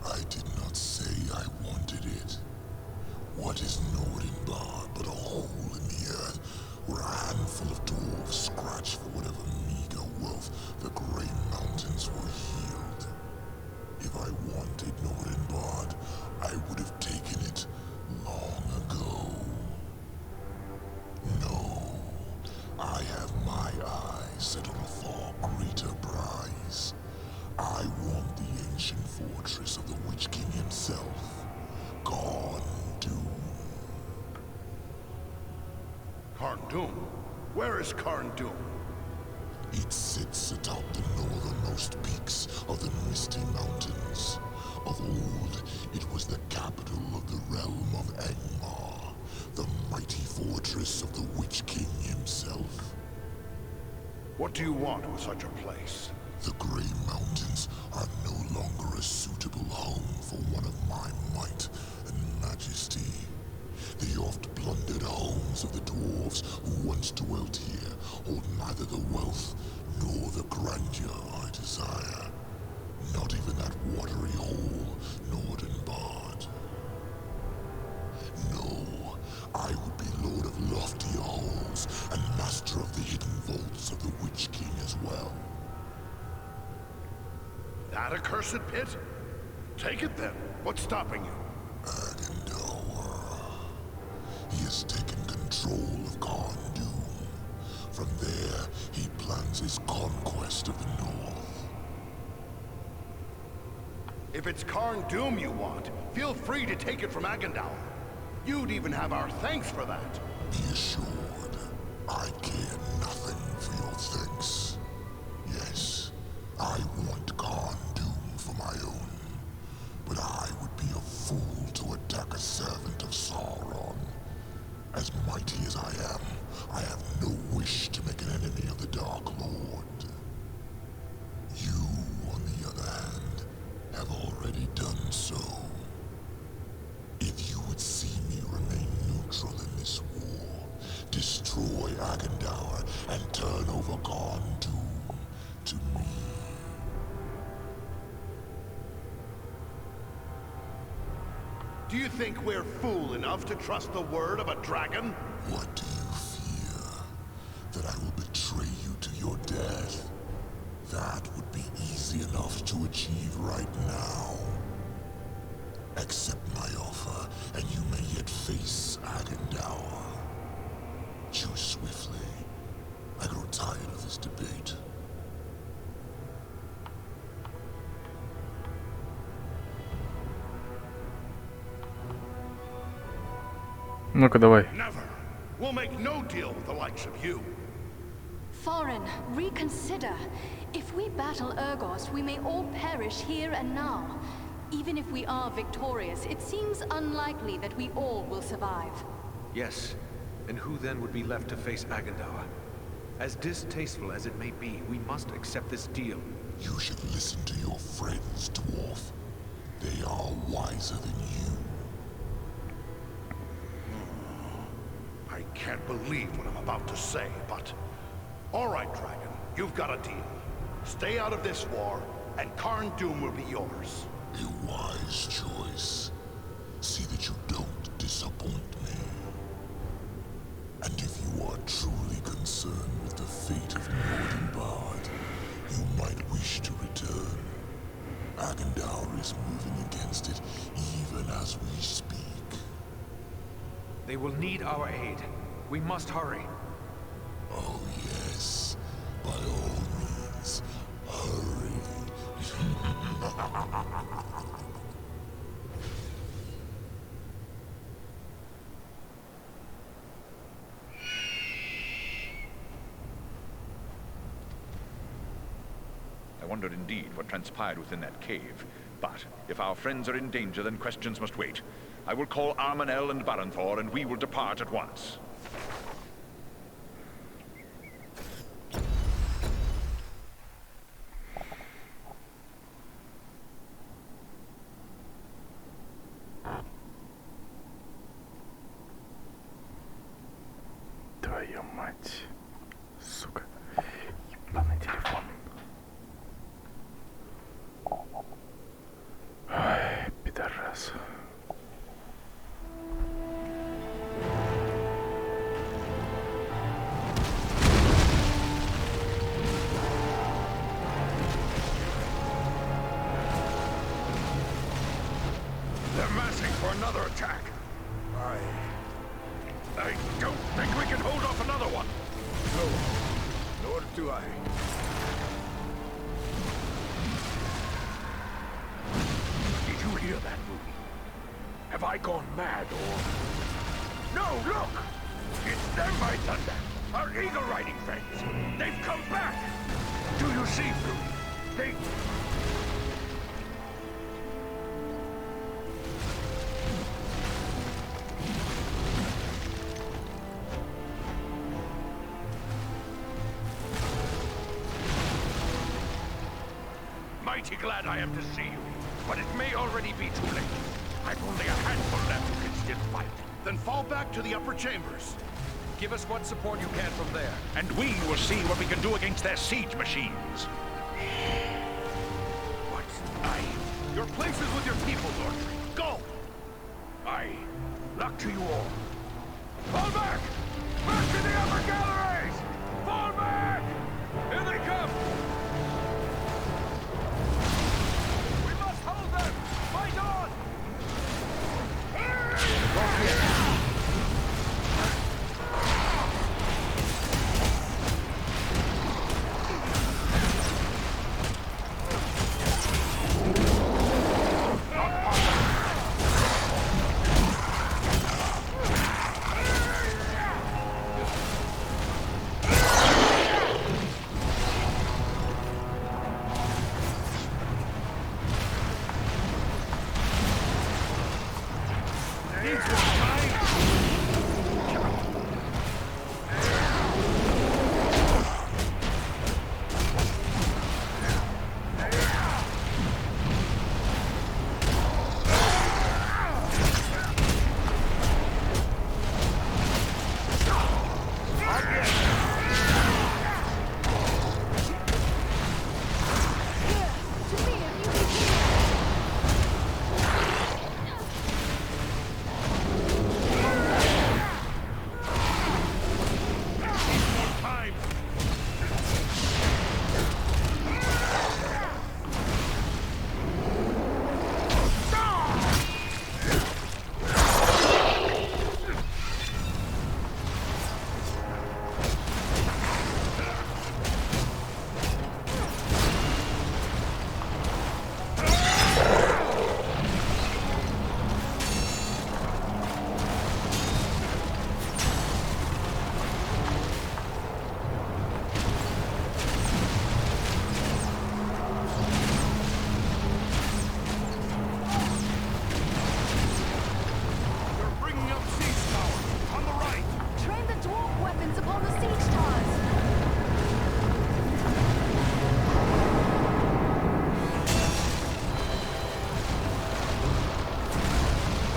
I did not say I wanted it. What is Nordenbard but a hole in the earth where a handful of dwarves scratch for whatever meager wealth the Grey Mountains will yield? If I wanted Nordenbard, I would have taken it long ago. No, I have my eyes set on a far greater prize. I want the ancient fortress of the Witch King himself, Karn Doom. Karn Doom? Where is Karn Doom? It sits atop the northernmost peaks of the Misty Mountains. Of old, it was the capital of the realm of Angmar, the mighty fortress of the Witch King himself. What do you want with such a place? The Grey Mountains are no longer a suitable home for one of my might and majesty. The oft-plundered homes of the dwarves who once dwelt here hold neither the wealth nor the grandeur I desire. Not even that watery hole, Nordenbard. No, I would be lord of loftier halls and master of the hidden vaults of the Witch King as well. That accursed pit? Take it then. What's stopping you? Agendour. He has taken control of Karn Doom. From there, he plans his conquest of the North. If it's Karn Doom you want, feel free to take it from Agendour. You'd even have our thanks for that. Be assured, I care nothing for your thanks. Yes, I want Karn Doom for my own, but I would be a fool to attack a servant of Sauron. As mighty as I am, I have no wish to make an enemy of the Dark Lord. You, on the other hand, have already done so. If you would see me remain neutral in this war, destroy Agendour and turn over Karn Doom to me. Do you think we're fool enough to trust the word of a dragon? What do you fear? That I will betray you to your death? That would be easy enough to achieve right now. Accept my offer, and you may yet face Agendour. Choose swiftly. I grow tired of this debate. Ну-ка, давай. Never. We'll make no deal with the likes of you. Foreign, reconsider. If we battle Urgos, we may all perish here and now. Even if we are victorious, it seems unlikely that we all will survive. Yes. And who then would be left to face Agendour? As distasteful as it may be, we must accept this deal. You should listen to your friends, Dwarf. They are wiser than you. I can't believe what I'm about to say, but... All right, Dragon, you've got a deal. Stay out of this war, and Karn Doom will be yours. A wise choice. See that you don't disappoint me. And if you are truly concerned with the fate of Nordenbard, you might wish to return. Agendour is moving against it even as we speak. They will need our aid. We must hurry. Oh yes, by all means, hurry. I wonder indeed what transpired within that cave. But if our friends are in danger, then questions must wait. I will call Armanel and Baranthor, and we will depart at once. Твою мать. Сука. Ебаный телефон. Ой, пидорас. They're massing for another attack. I don't think we can hold off another one. No, nor do I. Did you hear that, Moody? Have I gone mad, or... No, look! It's them, by thunder! Our eagle-riding friends! They've come back! Do you see, Moody? They... Mighty glad I am to see you, but it may already be too late. I've only a handful left who can still fight. Then fall back to the upper chambers. Give us what support you can from there. And we will see what we can do against their siege machines. What? Your places with your people, Lord. Go! Aye. Luck to you all. Fall back! Back to the upper galleries! Fall back! Here they come! We must hold them! Fight on!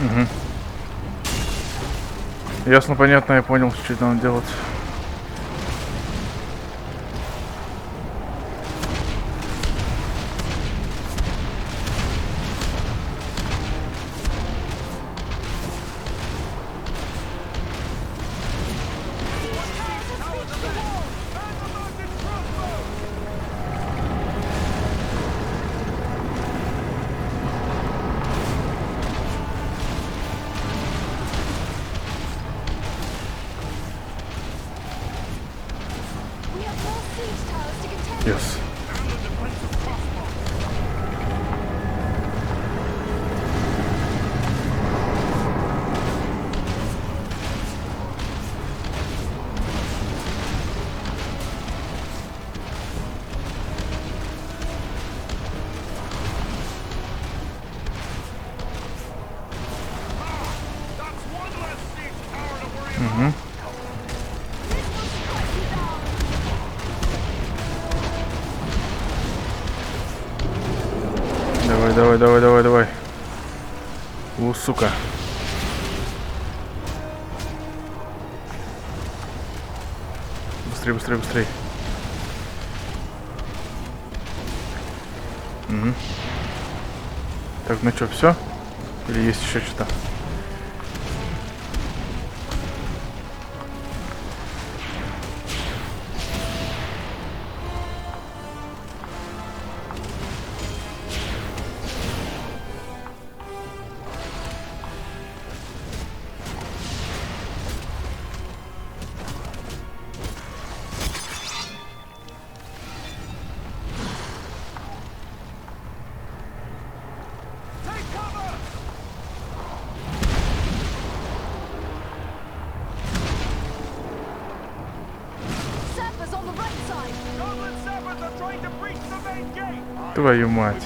Угу. Ясно, понятно, я понял, что это надо делать. Yes. Угу. Давай. У, сука. Быстрей. Угу. Так, ну что, все? Или есть еще что-то? Твою мать.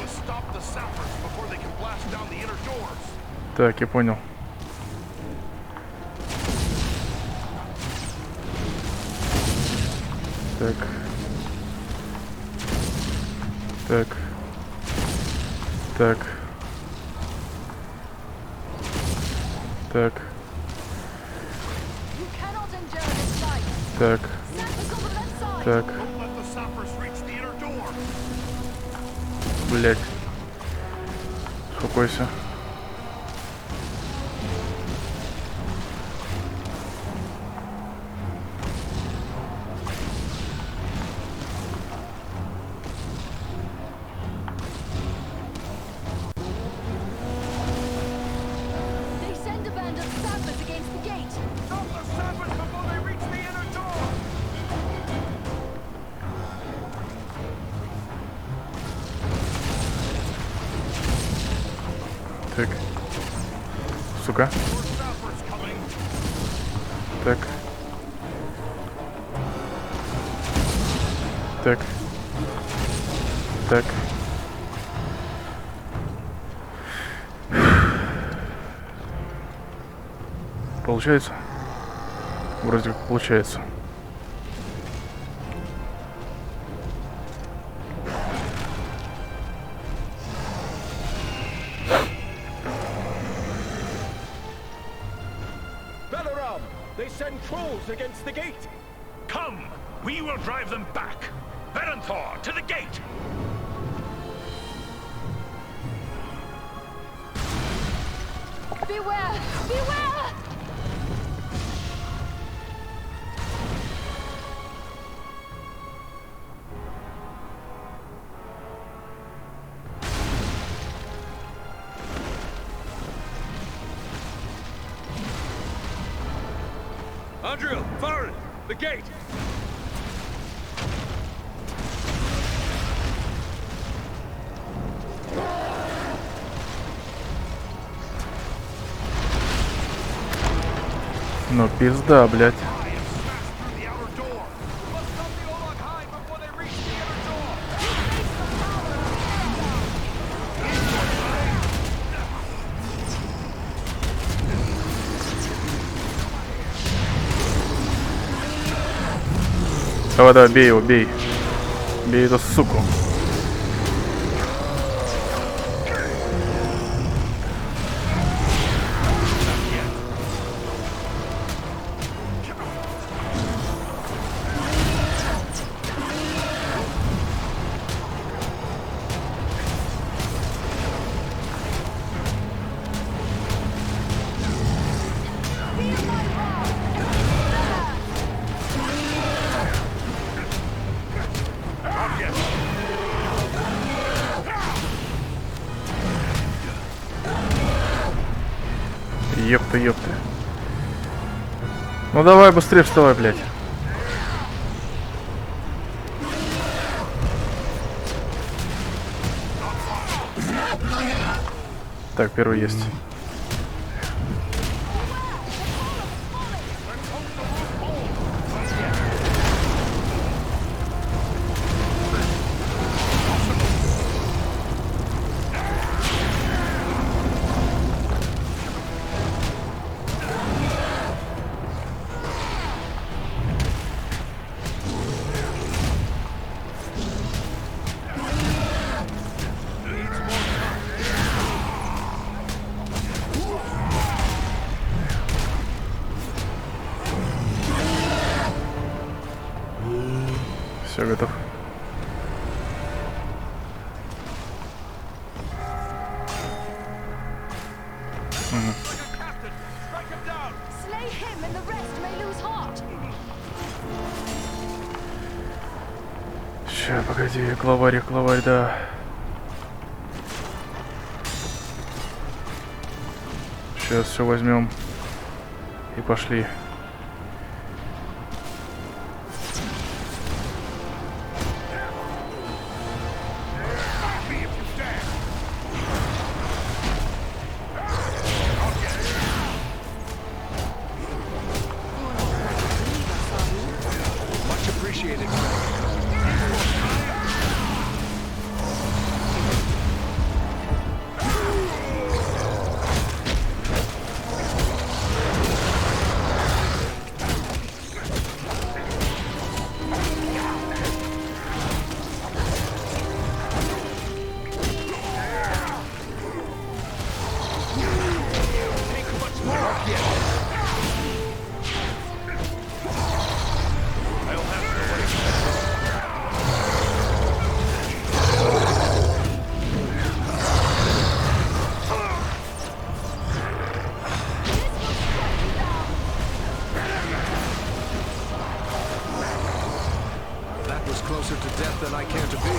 Так, я понял. Так. Так. Так. Так. Так. Так. Блять. Успокойся. Так. Сука. Так. Так. Так. Получается? Вроде как получается. They send trolls against the gate. Come, we will drive them back. Berenthor, to the gate. Beware! Beware! Andrew, Farron, the gate. Ну пизда, блядь. Давай, бей его, бей. Бей эту суку. Ёпта, ёпта. Ну давай быстрее вставай, блядь. Так, первый есть. Все, готов. Ща, погоди, главарь, да. Сейчас все возьмем и пошли. Closer to death than I care to be.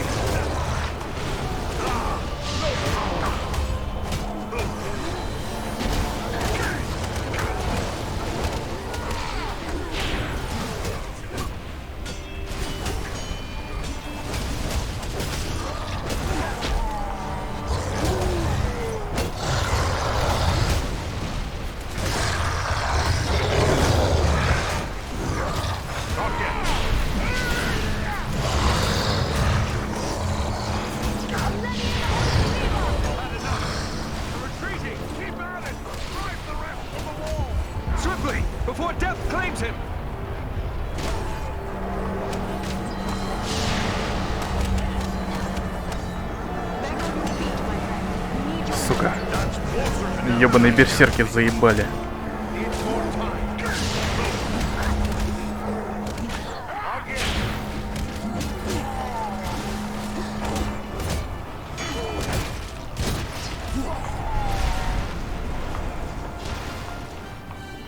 Before death claims him! Сука. Ёбаные берсерки заебали.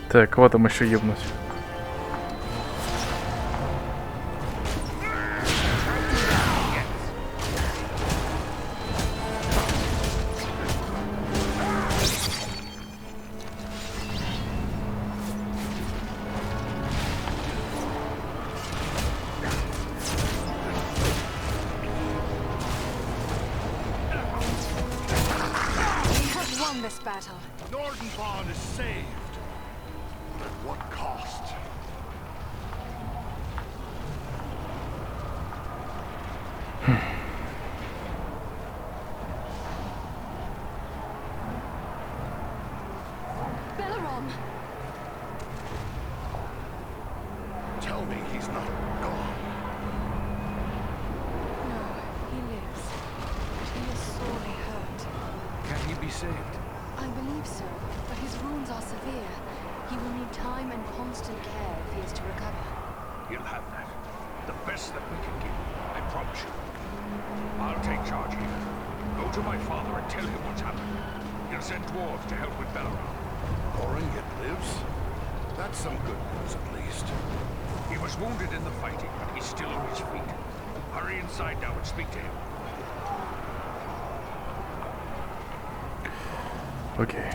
Так, кого там еще ебнуть? This battle. Nordenbond is saved. But at what cost? Tell me he's not gone. No, he lives. But he is sorely hurt. Can he be saved? I believe so, but his wounds are severe. He will need time and constant care if he is to recover. He'll have that. The best that we can give, I promise you. I'll take charge here. Go to my father and tell him what's happened. He'll send dwarves to help with Belleron. Oringet lives? That's some good news, at least. He was wounded in the fighting, but he's still on his feet. Hurry inside now and speak to him. Окей.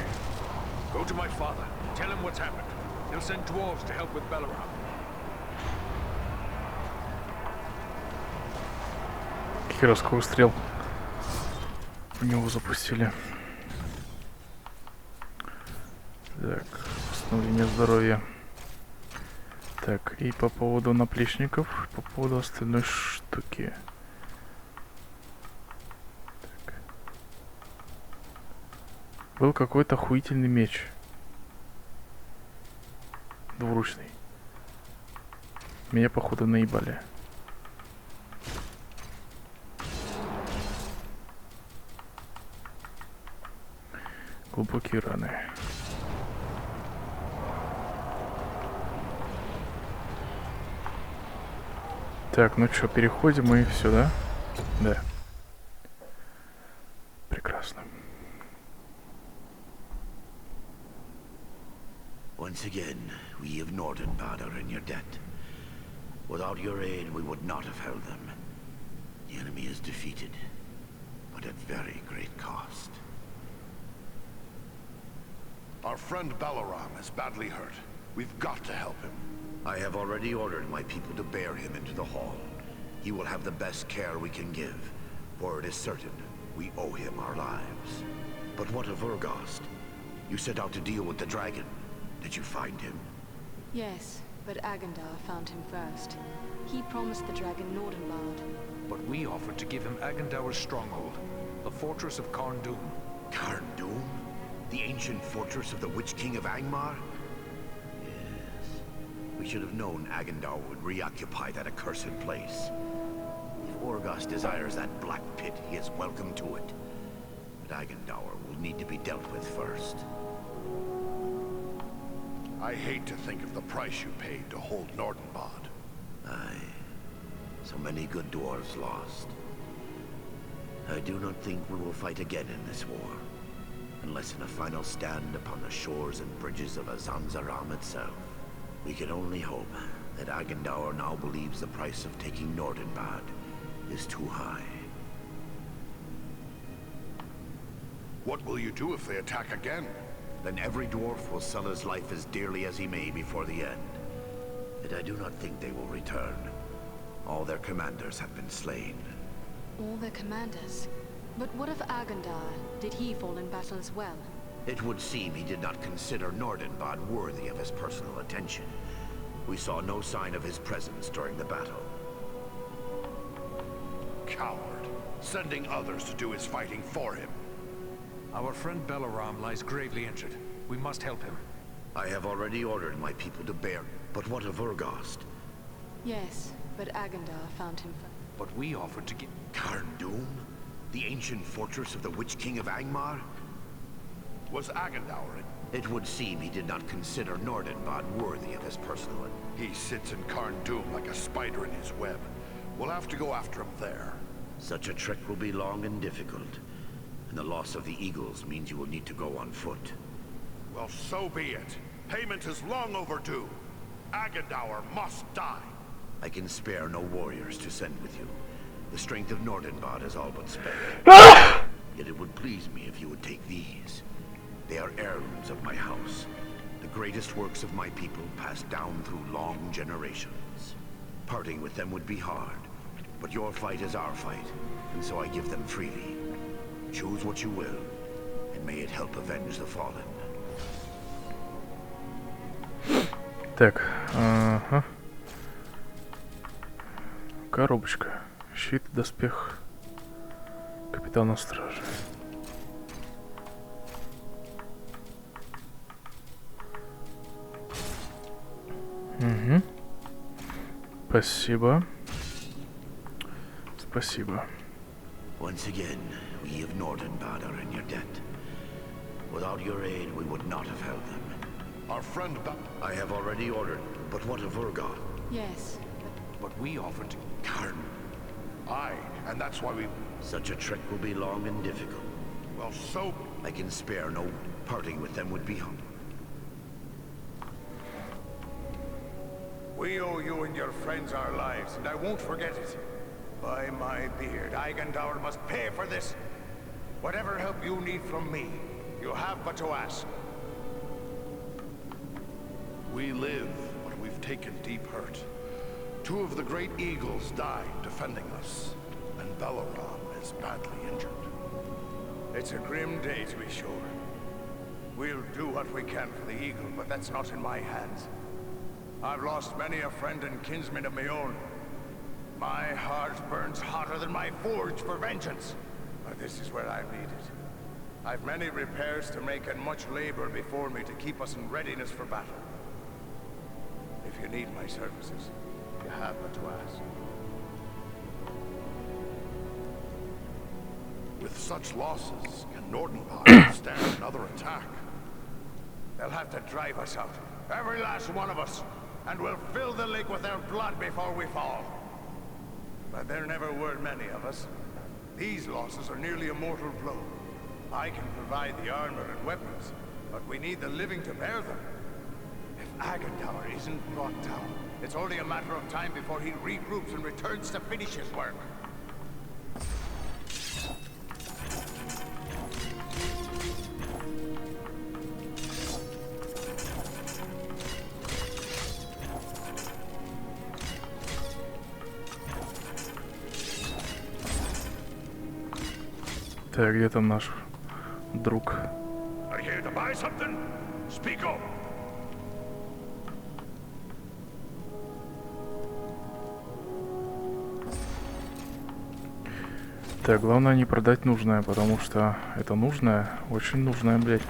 Go to my father. Tell him what's happened. He'll send dwarves to help with Balaram. Херосковый стрел в него запустили. Так, восстановление здоровья. Так, и по поводу наплечников, по поводу остальной штуки. Так. Был какой-то охуительный меч. Двуручный. Меня, походу, наебали. Глубокие раны. Так, ну что, переходим мы, все, да? Да. Прекрасно. Once again, we of Nordenbad are in your debt. Without your aid, we would not have held them. The enemy is defeated, but at very great cost. Our friend Balaram is badly hurt. We've got to help him. I have already ordered my people to bear him into the hall. He will have the best care we can give, for it is certain we owe him our lives. But what of Urgost? You set out to deal with the dragon. Did you find him? Yes, but Agandar found him first. He promised the dragon Nordenbad. But we offered to give him Agandaur's stronghold, the fortress of Karn Dûm. Karn Dûm? The ancient fortress of the Witch King of Angmar? Yes. We should have known Agandaur would reoccupy that accursed place. If Urgost desires that black pit, he is welcome to it. But Agandaur will need to be dealt with first. I hate to think of the price you paid to hold Nordenbad. Aye. So many good dwarves lost. I do not think we will fight again in this war. Unless in a final stand upon the shores and bridges of Azanzaram itself. We can only hope that Agandaur now believes the price of taking Nordenbad is too high. What will you do if they attack again? Then every dwarf will sell his life as dearly as he may before the end. But I do not think they will return. All their commanders have been slain. All their commanders? But what of Agandar? Did he fall in battle as well? It would seem he did not consider Nordenbad worthy of his personal attention. We saw no sign of his presence during the battle. Coward. Sending others to do his fighting for him. Our friend Balaram lies gravely injured. We must help him. I have already ordered my people to bear. But what of Urgost? Yes, but Agandar found him first. But we offered to give... Karn Dûm? The ancient fortress of the Witch King of Angmar? Was Agandaur in? It would seem he did not consider Nordenbad worthy of his personal... He sits in Karn Dûm like a spider in his web. We'll have to go after him there. Such a trek will be long and difficult. And the loss of the Eagles means you will need to go on foot. Well, so be it. Payment is long overdue. Agandaur must die. I can spare no warriors to send with you. The strength of Nordenbad is all but spent. Yet it would please me if you would take these. They are heirlooms of my house. The greatest works of my people passed down through long generations. Parting with them would be hard. But your fight is our fight, and so I give them freely. Choose what you will, and may it help avenge the fallen. Так, ага. Коробочка. Щит, доспех капитана стражи. Угу. Спасибо. Спасибо. Once again, we of Nordenbad are in your debt. Without your aid, we would not have held them. Our friend I have already ordered, but what of Urgot? Yes, but we offered to... Karn. Aye, and that's why we... Such a trek will be long and difficult. Well, so... I can spare no... Parting with them would be hung. We owe you and your friends our lives, and I won't forget it. By my beard, Agandaur must pay for this. Whatever help you need from me, you have but to ask. We live, but we've taken deep hurt. 2 of the great eagles died defending us, and Balaram is badly injured. It's a grim day, to be sure. We'll do what we can for the eagle, but that's not in my hands. I've lost many a friend and kinsman of my own. My heart burns hotter than my forge for vengeance. But this is where I lead it. I've many repairs to make and much labor before me to keep us in readiness for battle. If you need my services, you have but to ask. With such losses, can Nordenbach stand another attack? They'll have to drive us out, every last one of us, and we'll fill the lake with their blood before we fall. But there never were many of us. These losses are nearly a mortal blow. I can provide the armor and weapons, but we need the living to bear them. If Agendaur isn't brought down, it's only a matter of time before he regroups and returns to finish his work. Так, где там наш друг? Are you here to buy something? Speak up. Так, главное не продать нужное, потому что это нужное, очень нужное, блядь.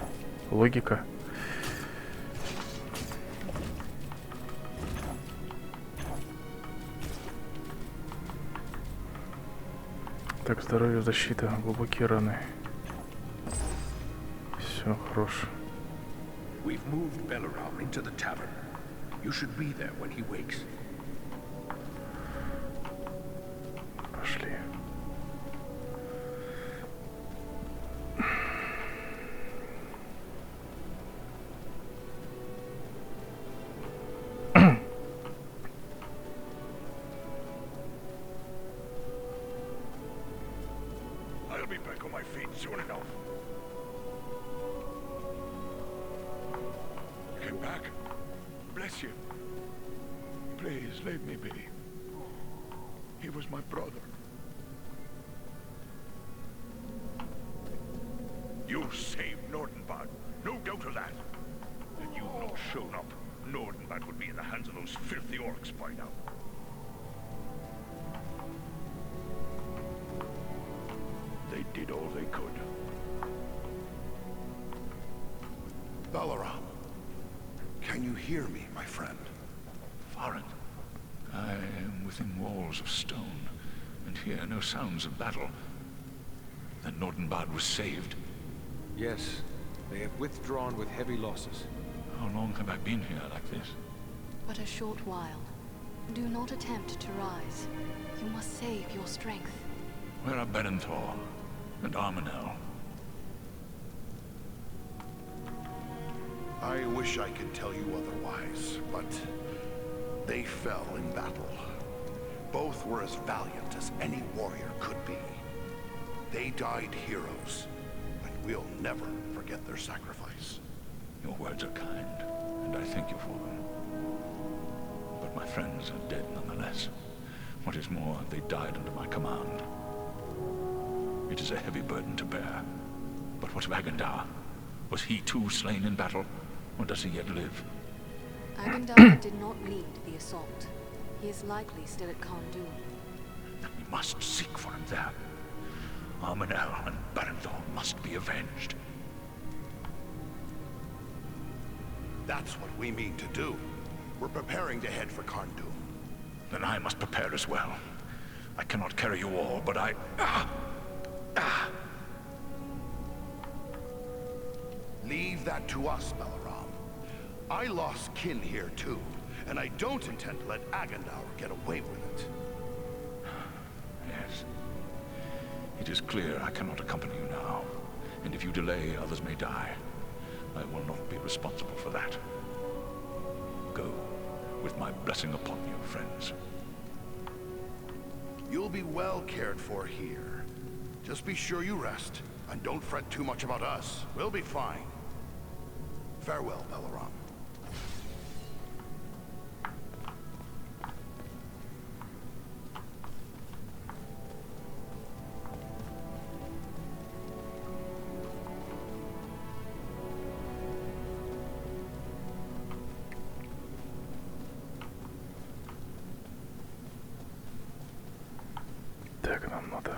Логика. Так, здоровье, защита, глубокие раны. Все, хорош. We've moved Balaram into the tavern. You should be there when he wakes. Пошли. I'll be back on my feet soon enough. You came back? Bless you. Please, leave me be. He was my brother. You saved Nordenbad. No doubt of that. Had you not shown up, Nordenbad would be in the hands of those filthy orcs by now. They did all they could. Balaram, can you hear me, my friend? Foreign. I am within walls of stone, and hear no sounds of battle. Then Nordenbad was saved. Yes, they have withdrawn with heavy losses. How long have I been here like this? But a short while. Do not attempt to rise. You must save your strength. Where are Berenthor and Armanel? I wish I could tell you otherwise, but they fell in battle. Both were as valiant as any warrior could be. They died heroes, and we'll never forget their sacrifice. Your words are kind, and I thank you for them. But my friends are dead nonetheless. What is more, they died under my command. It is a heavy burden to bear. But what of Agendaur? Was he too slain in battle, or does he yet live? Agendaur did not lead the assault. He is likely still at Khandu. Then we must seek for him there. Armanel and Berenthor must be avenged. That's what we mean to do. We're preparing to head for Khandu. Then I must prepare as well. I cannot carry you all, but I... Leave that to us, Balaram. I lost kin here too, and I don't intend to let Agendaur get away with it. Yes. It is clear I cannot accompany you now, and if you delay, others may die. I will not be responsible for that. Go, with my blessing upon you, friends. You'll be well cared for here. Just be sure you rest, and don't fret too much about us. We'll be fine. Farewell, Balaram. нам надо?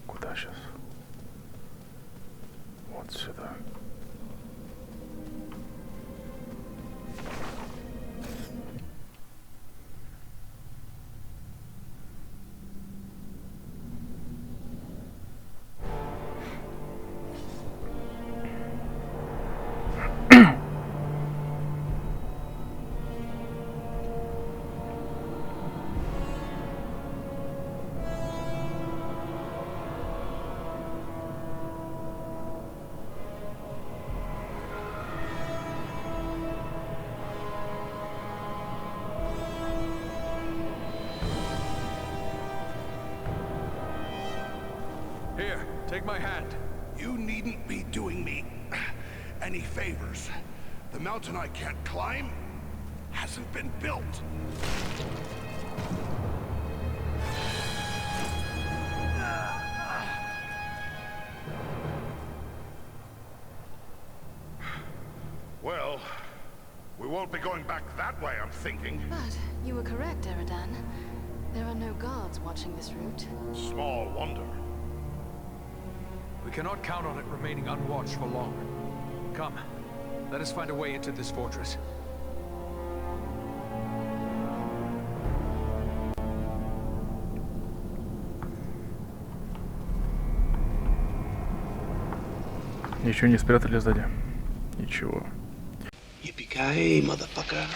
Куда сейчас? Вот сюда. Here, take my hand. You needn't be doing me any favors. The mountain I can't climb hasn't been built. Well, we won't be going back that way, I'm thinking. But you were correct, Eridan. There are no guards watching this route. Small wonder. We cannot count on it remaining unwatched for long. Come, let us find a way into this fortress. Ничего не спрятали сзади. Ничего. Yippee-ki-yay, motherfucker.